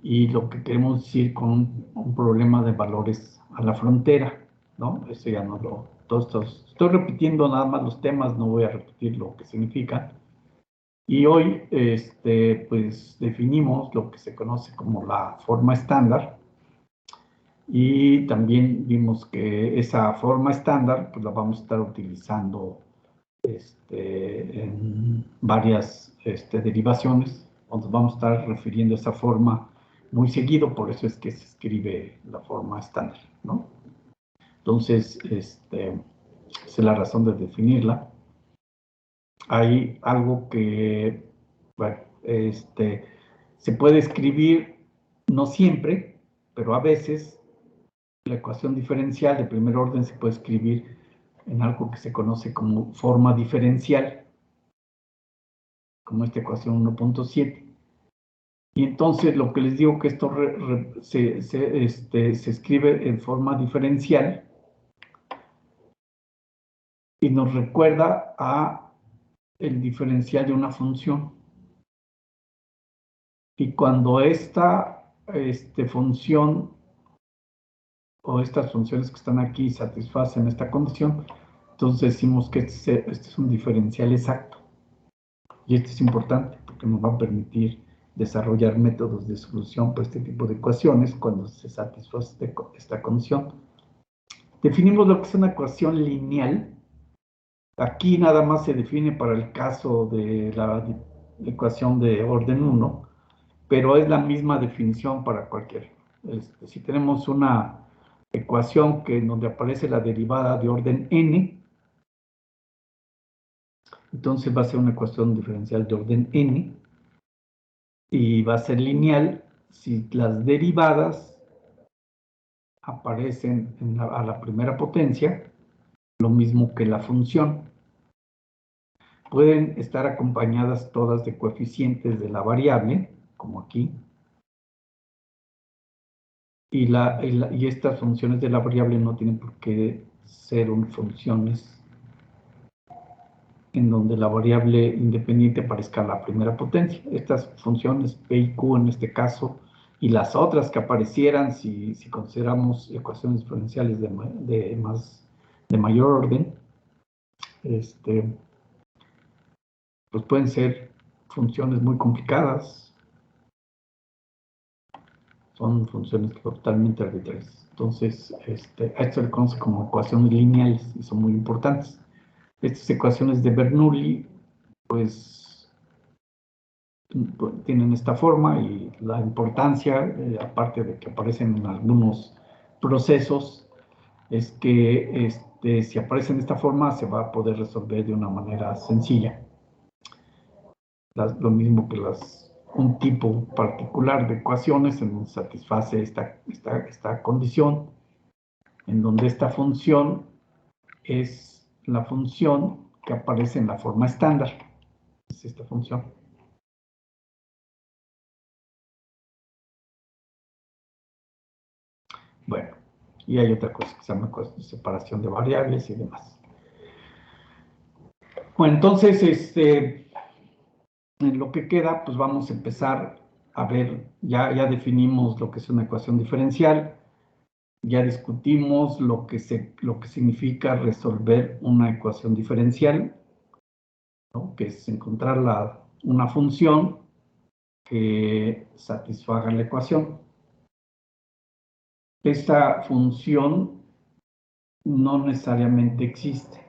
y lo que queremos decir con un problema de valores a la frontera, ¿no? Eso ya no lo... Estoy repitiendo nada más los temas, no voy a repetir lo que significa. Y hoy, pues, definimos lo que se conoce como la forma estándar, y también vimos que esa forma estándar, pues, la vamos a estar utilizando en varias derivaciones, donde vamos a estar refiriendo a esa forma muy seguido, por eso es que se escribe la forma estándar, ¿no? Entonces, esa es la razón de definirla. Hay algo que, bueno, se puede escribir, no siempre, pero a veces la ecuación diferencial de primer orden se puede escribir en algo que se conoce como forma diferencial, como esta ecuación 1.7. Y entonces lo que les digo que esto se escribe en forma diferencial y nos recuerda a el diferencial de una función. Y cuando esta función o estas funciones que están aquí satisfacen esta condición, entonces decimos que este es un diferencial exacto. Y esto es importante porque nos va a permitir desarrollar métodos de solución para este tipo de ecuaciones cuando se satisface esta condición. Definimos lo que es una ecuación lineal. Aquí nada más se define para el caso de la ecuación de orden 1, pero es la misma definición para cualquier. Si tenemos una ecuación en donde aparece la derivada de orden n, entonces va a ser una ecuación diferencial de orden n, y va a ser lineal si las derivadas aparecen a la primera potencia, lo mismo que la función. Pueden estar acompañadas todas de coeficientes de la variable, como aquí, y estas funciones de la variable no tienen por qué ser funciones en donde la variable independiente aparezca a la primera potencia. Estas funciones P y Q en este caso, y las otras que aparecieran si consideramos ecuaciones diferenciales de mayor orden, pues pueden ser funciones muy complicadas, son funciones totalmente arbitrarias. Entonces, a esto le conoce como ecuaciones lineales y son muy importantes. Estas ecuaciones de Bernoulli, pues, tienen esta forma, y la importancia, aparte de que aparecen en algunos procesos, es que si aparece de esta forma se va a poder resolver de una manera sencilla. Lo mismo que un tipo particular de ecuaciones en donde satisface esta condición, en donde esta función es la función que aparece en la forma estándar. Es esta función. Bueno, y hay otra cosa que se llama separación de variables y demás. Bueno, entonces, en lo que queda, pues vamos a empezar a ver, ya definimos lo que es una ecuación diferencial, ya discutimos lo que significa resolver una ecuación diferencial, ¿no? Que es encontrar una función que satisfaga la ecuación. Esta función no necesariamente existe,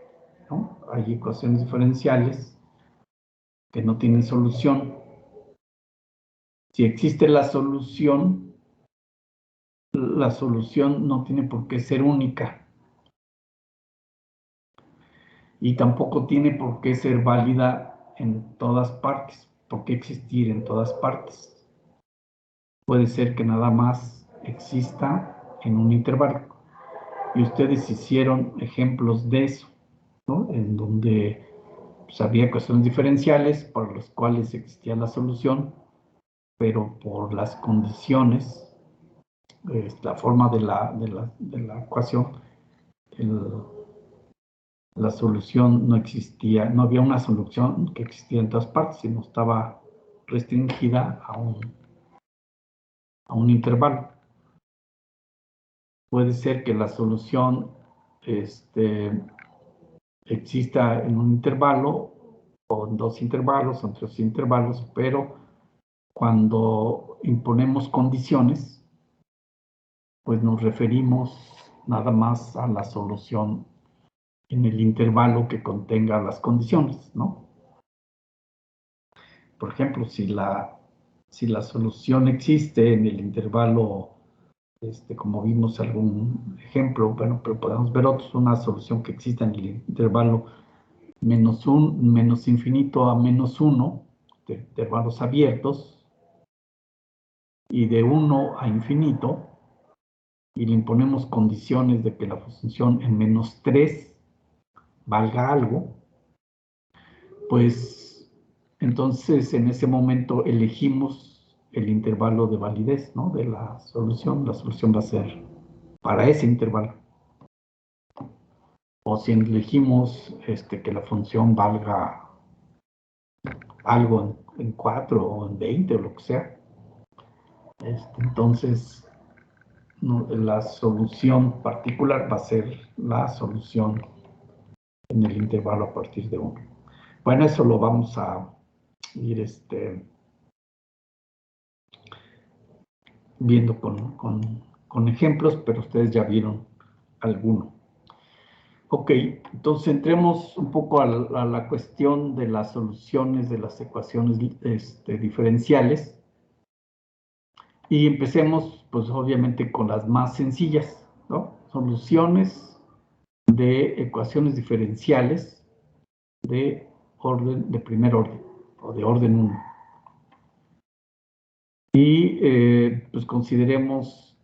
¿no? Hay ecuaciones diferenciales que no tienen solución. Si existe la solución no tiene por qué ser única. Y tampoco tiene por qué ser válida en todas partes. ¿Por qué existir en todas partes? Puede ser que nada más exista en un intervalo. Y ustedes hicieron ejemplos de eso, ¿no? En donde pues, había ecuaciones diferenciales por las cuales existía la solución, pero por las condiciones, la forma de la ecuación, la solución no existía, no había una solución que existía en todas partes, sino estaba restringida a un intervalo. Puede ser que la solución exista en un intervalo, o en dos intervalos, o en tres intervalos, pero cuando imponemos condiciones, pues nos referimos nada más a la solución en el intervalo que contenga las condiciones, ¿no? Por ejemplo, si la solución existe en el intervalo, como vimos algún ejemplo, bueno, pero podemos ver otros, una solución que exista en el intervalo menos infinito a menos 1, de intervalos abiertos, y de 1 a infinito, y le imponemos condiciones de que la función en menos 3 valga algo, pues entonces en ese momento elegimos el intervalo de validez, ¿no? De la solución. La solución va a ser para ese intervalo. O si elegimos que la función valga algo en 4 o en 20 o lo que sea, entonces no, la solución particular va a ser la solución en el intervalo a partir de 1. Bueno, eso lo vamos a ir viendo con ejemplos, pero ustedes ya vieron alguno. Ok, entonces entremos un poco a la cuestión de las soluciones de las ecuaciones diferenciales. Y empecemos, pues obviamente, con las más sencillas, ¿no? Soluciones de ecuaciones diferenciales de primer orden, o de orden 1. Y pues consideremos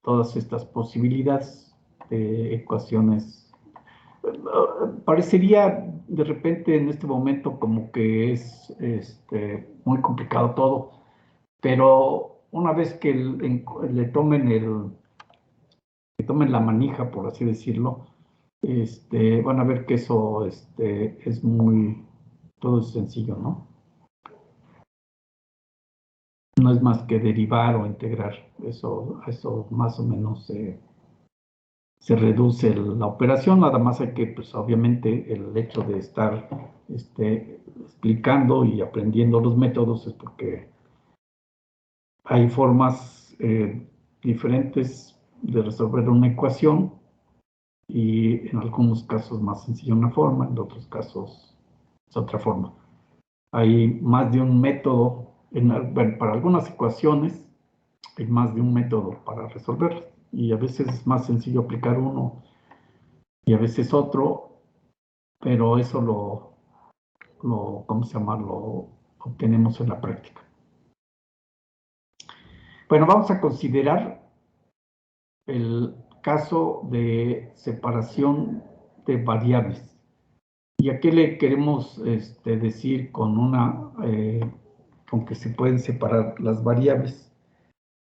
todas estas posibilidades de ecuaciones. Parecería de repente en este momento como que es muy complicado todo, pero una vez que le tomen la manija, por así decirlo, van a ver que eso es todo es sencillo, ¿no? No es más que derivar o integrar, eso más o menos se reduce la operación, nada más hay que, pues obviamente, el hecho de estar explicando y aprendiendo los métodos es porque hay formas diferentes de resolver una ecuación y en algunos casos más sencilla una forma, en otros casos es otra forma. Hay más de un método, bueno, para algunas ecuaciones hay más de un método para resolverlas y a veces es más sencillo aplicar uno y a veces otro, pero eso ¿cómo se llama? Lo obtenemos en la práctica. Bueno, vamos a considerar el caso de separación de variables. ¿Y a qué le queremos decir con que se pueden separar las variables?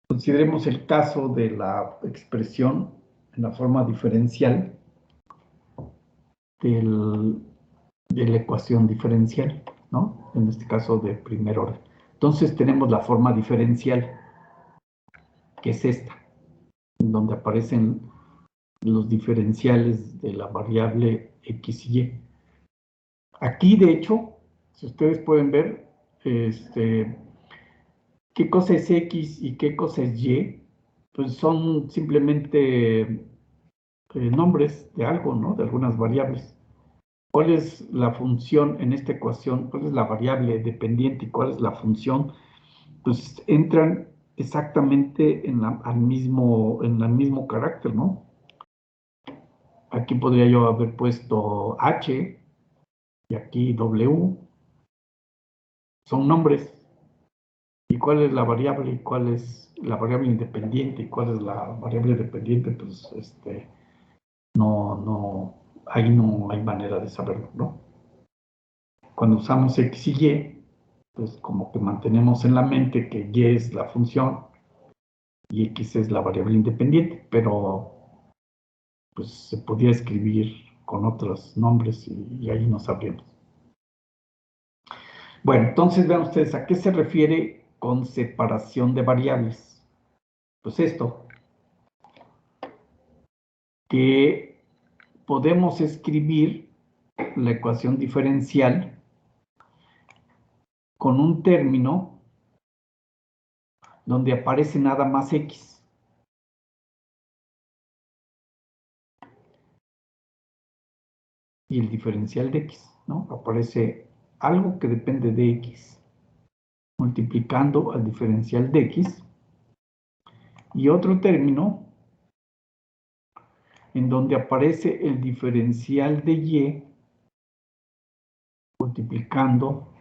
Consideremos el caso de la expresión en la forma diferencial de la ecuación diferencial, ¿no? En este caso de primer orden. Entonces tenemos la forma diferencial, que es esta, en donde aparecen los diferenciales de la variable x y y. Aquí, de hecho, si ustedes pueden ver, qué cosa es x y qué cosa es y, pues son simplemente nombres de algo, ¿no? De algunas variables. ¿Cuál es la función en esta ecuación? ¿Cuál es la variable dependiente y cuál es la función? Pues entran exactamente en el mismo carácter, ¿no? Aquí podría yo haber puesto h y aquí w. Son nombres. ¿Y cuál es la variable? ¿Y cuál es la variable independiente? ¿Y cuál es la variable dependiente? Pues ahí no hay manera de saberlo, ¿no? Cuando usamos x y y, pues como que mantenemos en la mente que y es la función y x es la variable independiente, pero pues se podía escribir con otros nombres y ahí no sabríamos. Bueno, entonces vean ustedes a qué se refiere con separación de variables. Pues esto, que podemos escribir la ecuación diferencial con un término donde aparece nada más x. Y el diferencial de x, ¿no? Aparece algo que depende de x, multiplicando al diferencial de x, y otro término en donde aparece el diferencial de y multiplicando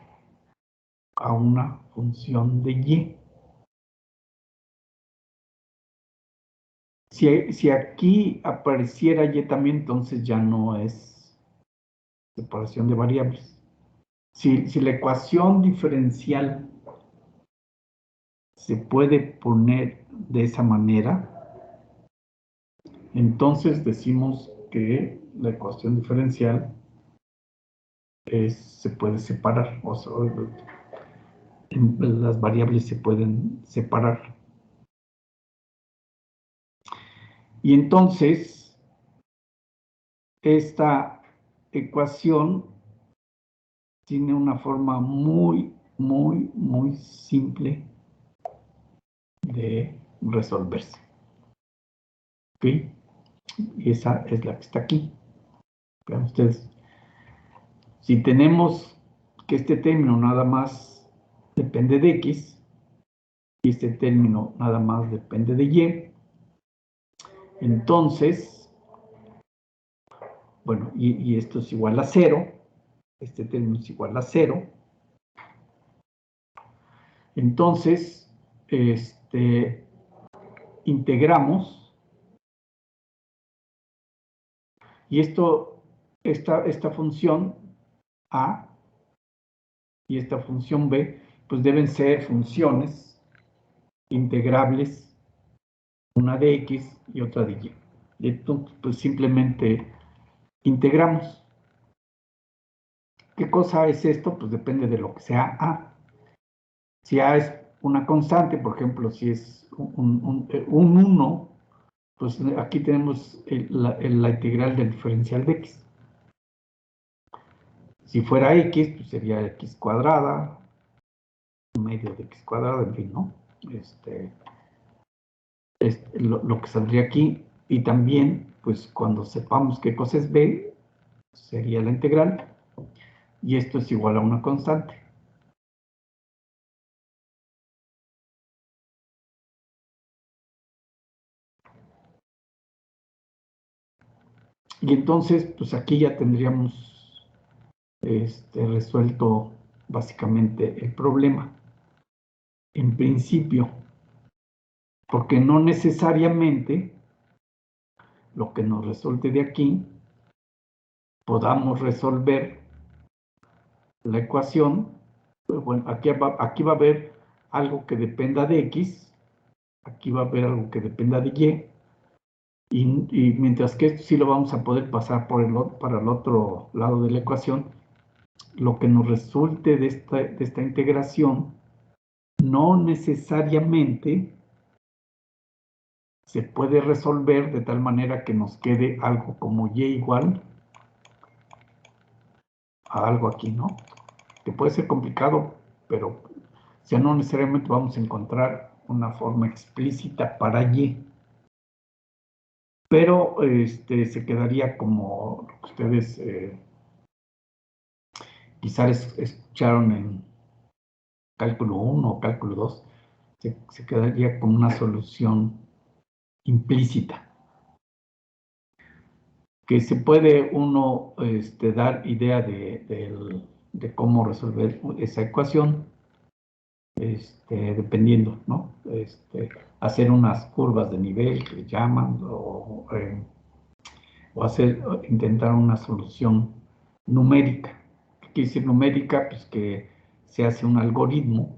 a una función de y. Si aquí apareciera y también, entonces ya no es separación de variables. Si la ecuación diferencial se puede poner de esa manera, entonces decimos que la ecuación diferencial se puede separar, o sea, las variables se pueden separar. Y entonces, esta ecuación tiene una forma muy, muy, muy simple de resolverse. ¿Ok? Y esa es la que está aquí. Vean ustedes. Si tenemos que este término nada más depende de X, y este término nada más depende de Y, entonces, bueno, y esto es igual a 0, este término es igual a 0, entonces, integramos, y esta función A y esta función B, pues deben ser funciones integrables, una de X y otra de Y. Y entonces, pues simplemente integramos. ¿Qué cosa es esto? Pues depende de lo que sea A. Si A es una constante, por ejemplo, si es un 1, pues aquí tenemos la integral del diferencial de X. Si fuera X, pues sería X cuadrada, medio de X cuadrada, en fin, ¿no? Lo que saldría aquí. Y también, pues cuando sepamos qué cosa es B, sería la integral. Y esto es igual a una constante. Y entonces, pues aquí ya tendríamos resuelto básicamente el problema. En principio, porque no necesariamente lo que nos resulte de aquí podamos resolver la ecuación. Pues bueno, aquí va a haber algo que dependa de X, aquí va a haber algo que dependa de Y, y mientras que esto sí lo vamos a poder pasar para el otro lado de la ecuación, lo que nos resulte de esta integración no necesariamente se puede resolver de tal manera que nos quede algo como y igual a algo aquí, ¿no? Que puede ser complicado, pero o sea, no necesariamente vamos a encontrar una forma explícita para y. Pero se quedaría como lo que ustedes quizás escucharon en cálculo 1 o cálculo 2, se quedaría con una solución implícita. Que se puede uno dar idea de cómo resolver esa ecuación, dependiendo, ¿no? Hacer unas curvas de nivel que le llaman, o intentar una solución numérica. ¿Qué quiere decir numérica? Pues que se hace un algoritmo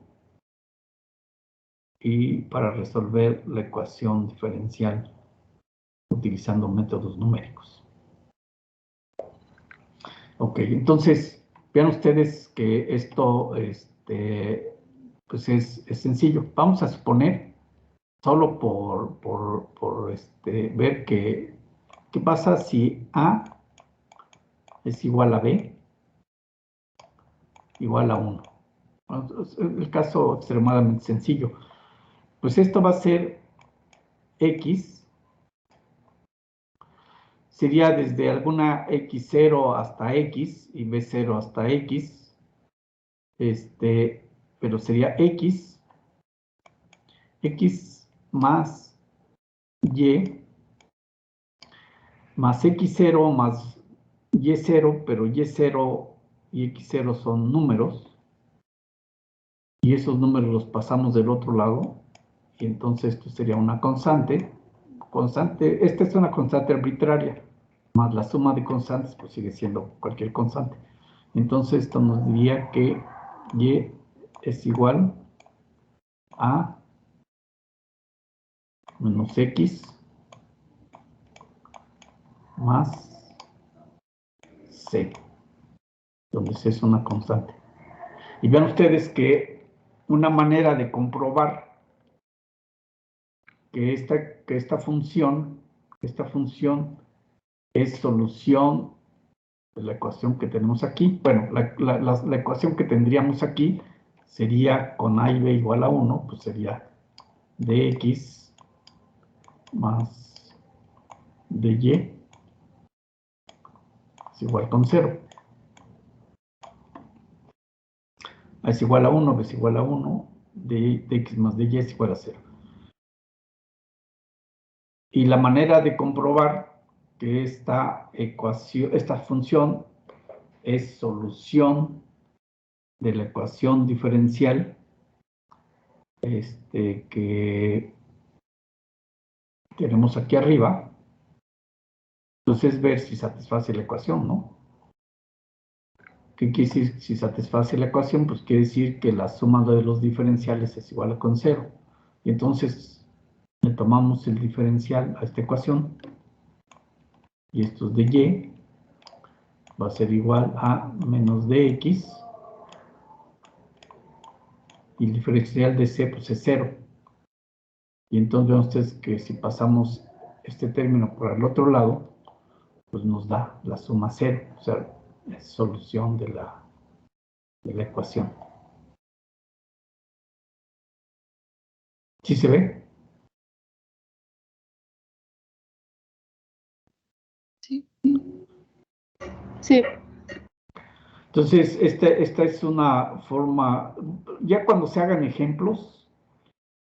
y para resolver la ecuación diferencial utilizando métodos numéricos. Ok, entonces, vean ustedes que esto pues es sencillo. Vamos a suponer, solo por ver qué pasa si A es igual a B, igual a 1. Bueno, es el caso extremadamente sencillo. Pues esto va a ser X, sería desde alguna X0 hasta X y B0 hasta X, pero sería X más Y más X0 más Y0, pero Y0 y X0 son números, y esos números los pasamos del otro lado, y entonces esto sería una constante. Esta es una constante arbitraria, más la suma de constantes, pues sigue siendo cualquier constante. Entonces esto nos diría que Y es igual a menos X más C, donde C es una constante. Y vean ustedes que una manera de comprobar que esta función es solución de la ecuación que tenemos aquí. Bueno, la ecuación que tendríamos aquí sería con A y B igual a 1, pues sería dx más dy es igual con 0. A es igual a 1, b es igual a 1, de x más dy es igual a 0. Y la manera de comprobar que esta ecuación, esta función es solución de la ecuación diferencial que tenemos aquí arriba, entonces ver si satisface la ecuación, ¿no? ¿Qué quiere decir? Si satisface la ecuación, pues quiere decir que la suma de los diferenciales es igual a con 0. Y entonces le tomamos el diferencial a esta ecuación, y esto es de y, va a ser igual a menos dx, y el diferencial de c pues es 0. Y entonces ven ustedes que si pasamos este término por el otro lado, pues nos da la suma 0, o sea, es solución de la ecuación. ¿Sí se ve? Sí. Sí. Entonces, esta es una forma, ya cuando se hagan ejemplos,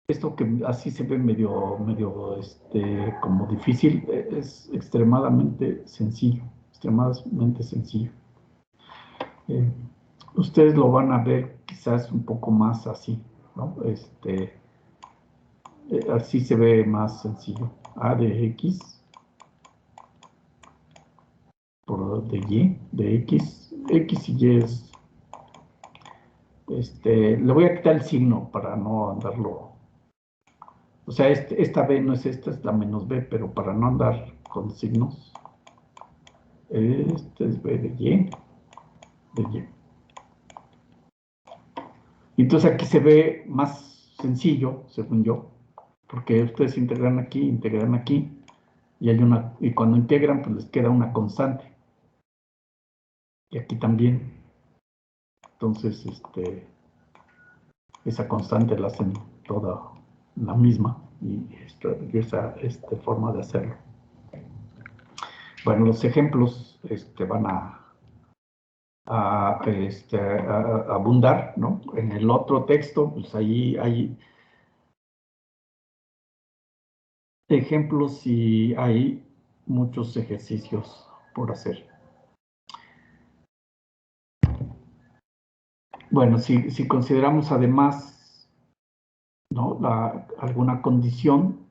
esto que así se ve medio como difícil, es extremadamente sencillo, extremadamente sencillo. Ustedes lo van a ver quizás un poco más así, ¿no? Así se ve más sencillo. A de x por de y, de x, x y y es, le voy a quitar el signo para no andarlo. O sea, esta b no es esta, es la menos b, pero para no andar con signos, este es b de y, de y. Y entonces aquí se ve más sencillo, según yo, porque ustedes integran aquí, y hay y cuando integran, pues les queda una constante. Y aquí también. Entonces, esa constante la hacen toda la misma, y esa forma de hacerlo. Bueno, los ejemplos van a abundar, ¿no? En el otro texto, pues ahí hay ejemplos y hay muchos ejercicios por hacer. Bueno, si consideramos además, ¿no? alguna condición,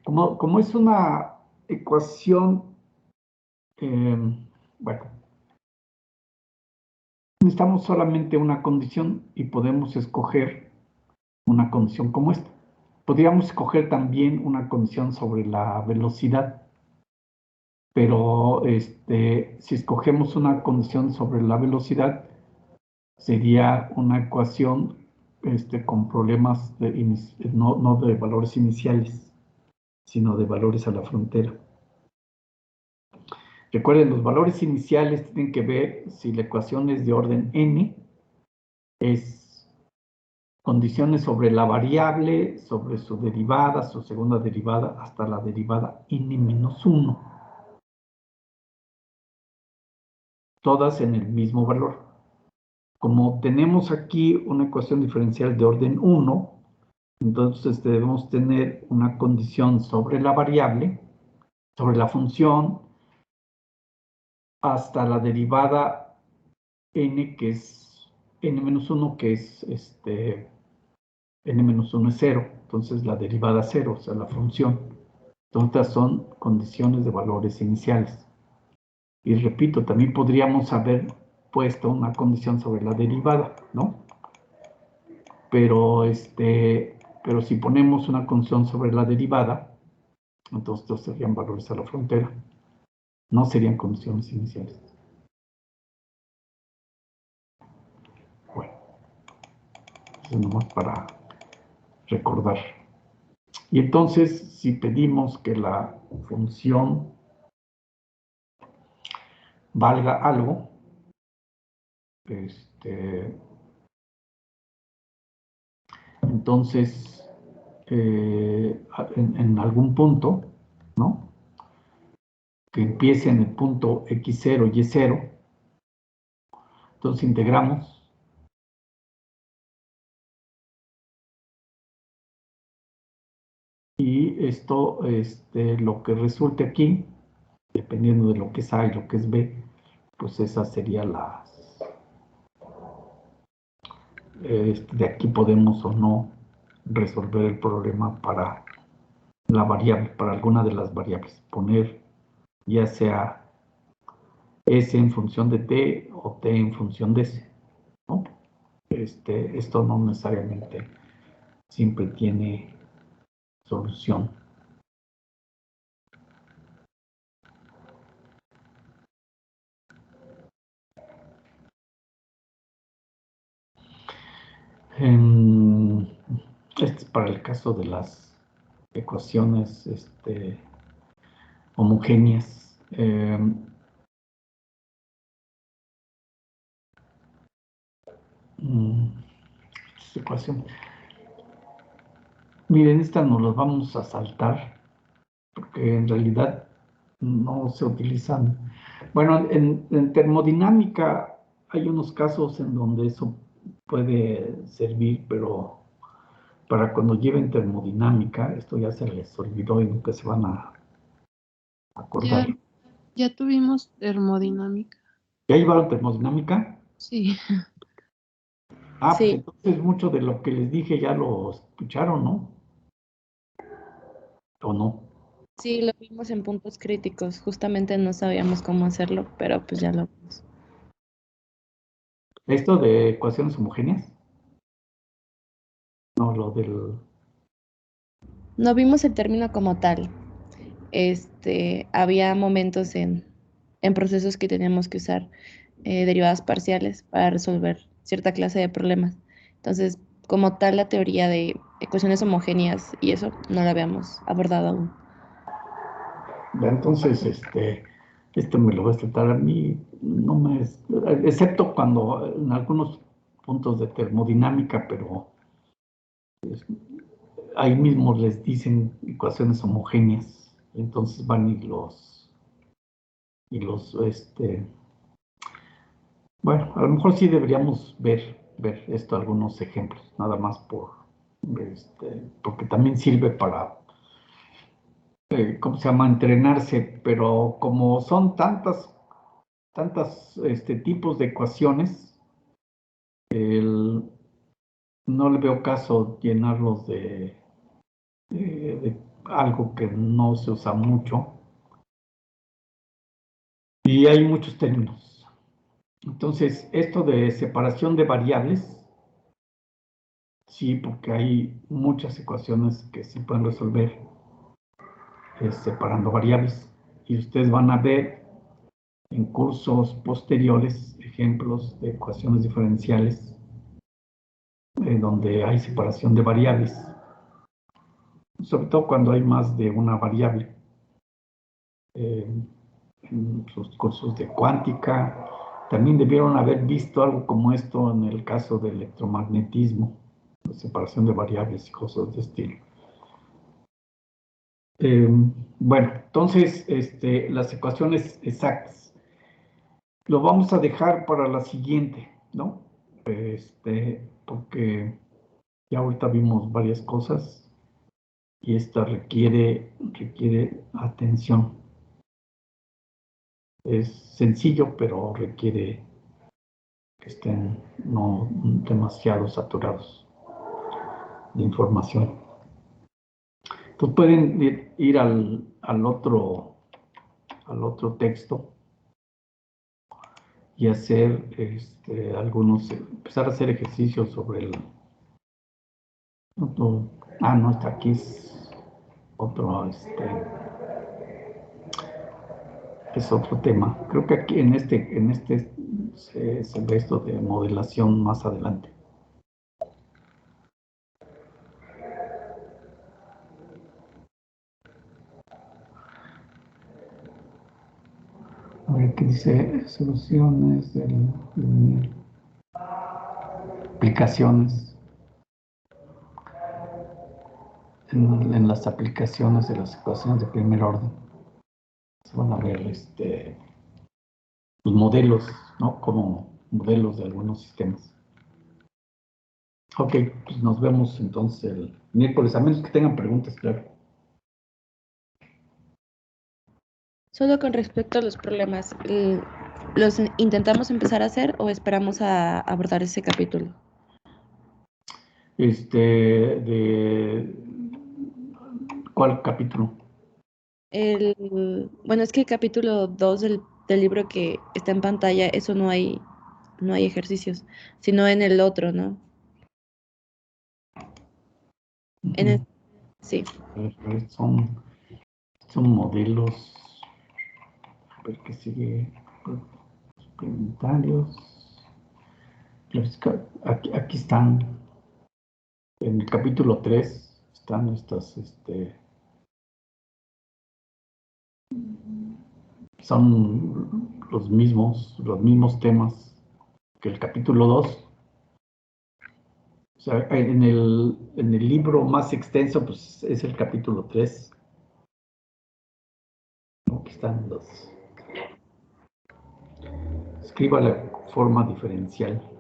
como es una ecuación, bueno, necesitamos solamente una condición y podemos escoger una condición como esta. Podríamos escoger también una condición sobre la velocidad, pero si escogemos una condición sobre la velocidad, sería una ecuación con problemas no de valores iniciales, sino de valores a la frontera. Recuerden, los valores iniciales tienen que ver si la ecuación es de orden n, es condiciones sobre la variable, sobre su derivada, su segunda derivada, hasta la derivada n-1. Todas en el mismo valor. Como tenemos aquí una ecuación diferencial de orden 1, entonces debemos tener una condición sobre la variable, sobre la función, hasta la derivada n, que es n-1, que es n-1 es 0, entonces la derivada 0, o sea, la función. Entonces, estas son condiciones de valores iniciales. Y repito, también podríamos haber puesto una condición sobre la derivada, ¿no? Pero si ponemos una condición sobre la derivada, entonces estos serían valores a la frontera, no serían condiciones iniciales. Bueno, eso es nomás para recordar. Y entonces, si pedimos que la función valga algo, entonces en algún punto, ¿no? Que empiece en el punto x0 y y0. Entonces integramos. Y esto, lo que resulte aquí, dependiendo de lo que es A y lo que es B, pues esa sería de aquí podemos o no resolver el problema para la variable, para alguna de las variables. Poner ya sea S en función de T o T en función de S, ¿no? Esto no necesariamente siempre tiene solución. Este es para el caso de las ecuaciones homogéneas. Esta ecuación. Miren, esta nos las vamos a saltar porque en realidad no se utilizan. Bueno, en termodinámica hay unos casos en donde eso puede servir, pero para cuando lleven termodinámica, esto ya se les olvidó y nunca se van a acordar. Ya tuvimos termodinámica. ¿Ya llevaron termodinámica? Sí. Ah, pues Sí. entonces mucho de lo que les dije ya lo escucharon, ¿no? ¿O no? Sí, lo vimos en puntos críticos. Justamente no sabíamos cómo hacerlo, pero pues ya lo vimos. ¿Esto de ecuaciones homogéneas? No, lo del... No vimos el término como tal. Había momentos en procesos que teníamos que usar derivadas parciales para resolver cierta clase de problemas. Entonces, como tal, la teoría de ecuaciones homogéneas y eso no la habíamos abordado aún. Entonces, esto me lo voy a tratar a mí, no me... excepto cuando en algunos puntos de termodinámica, pero ahí mismo les dicen ecuaciones homogéneas, entonces van bueno, a lo mejor sí deberíamos ver esto, algunos ejemplos, nada más porque también sirve para, ¿cómo se llama?, entrenarse, pero como son tantas tipos de ecuaciones, no le veo caso llenarlos de algo que no se usa mucho. Y hay muchos términos. Entonces, esto de separación de variables, sí, porque hay muchas ecuaciones que se pueden resolver separando variables. Y ustedes van a ver en cursos posteriores ejemplos de ecuaciones diferenciales donde hay separación de variables, sobre todo cuando hay más de una variable. En sus cursos de cuántica, también debieron haber visto algo como esto en el caso del electromagnetismo, la separación de variables y cosas de estilo. Bueno, entonces, las ecuaciones exactas. Lo vamos a dejar para la siguiente, ¿no? Porque ya ahorita vimos varias cosas y esta requiere atención. Es sencillo, pero requiere que estén no demasiado saturados de información. Entonces pueden ir al otro texto y hacer empezar a hacer ejercicios sobre el otro. No está aquí, es otro, es otro tema. Creo que aquí en este se ve esto de modelación más adelante. A ver qué dice soluciones aplicaciones. en las aplicaciones de las ecuaciones de primer orden. Se van a ver los modelos, ¿no? Como modelos de algunos sistemas. Ok, pues nos vemos entonces el miércoles, a menos que tengan preguntas, claro. Solo con respecto a los problemas, ¿los intentamos empezar a hacer o esperamos a abordar ese capítulo? ¿Cuál capítulo? Bueno, es que el capítulo 2 del libro que está en pantalla, eso no hay ejercicios, sino en el otro, ¿no? Sí. A ver, son modelos. A ver qué sigue. Suplementarios. Aquí están. En el capítulo 3 están estas, son los mismos temas que el capítulo 2. O sea, en el libro más extenso, pues es el capítulo 3. Aquí están los. Escriba la forma diferencial.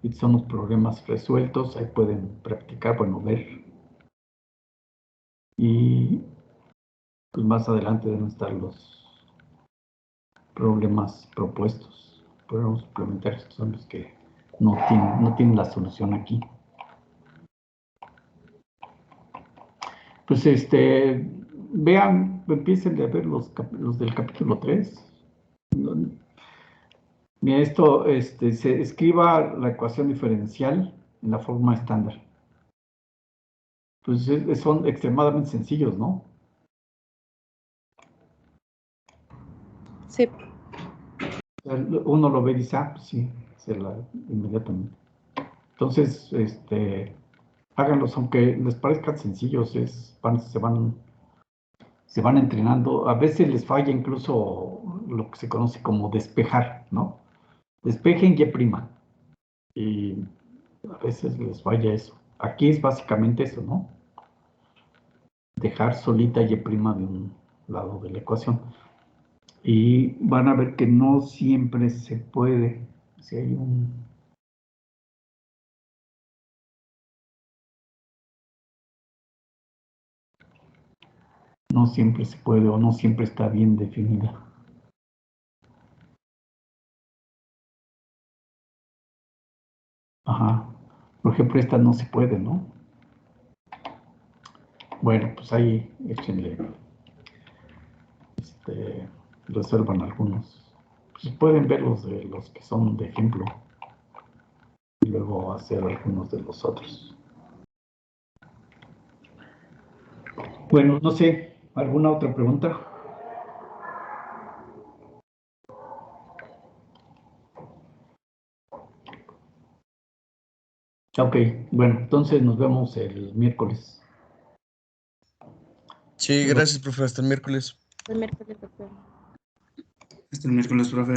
Y son los problemas resueltos. Ahí pueden practicar, bueno, ver. Y pues más adelante deben estar los problemas propuestos. Problemas suplementarios que son los que no tienen la solución aquí. Pues vean, empiecen a ver los del capítulo 3. Mira, esto, se escriba la ecuación diferencial en la forma estándar. Pues son extremadamente sencillos, ¿no? Sí. Uno lo ve y dice, pues sí, inmediatamente. Entonces, háganlos, aunque les parezcan sencillos, se van entrenando. A veces les falla incluso lo que se conoce como despejar, ¿no? Despejen Y Y a veces les falla eso. Aquí es básicamente eso, ¿no? Dejar solita Y' de un lado de la ecuación. Y van a ver que no siempre se puede. Si hay no siempre se puede o no siempre está bien definida. Ajá. Por ejemplo, esta no se puede, ¿no? Bueno, pues ahí échenle, resuelvan algunos. Pues pueden ver los que son de ejemplo y luego hacer algunos de los otros. Bueno, no sé, ¿alguna otra pregunta? Ok, bueno, entonces nos vemos el miércoles. Sí, gracias, profe. Hasta el miércoles. El miércoles, doctor. Hasta el miércoles, profe.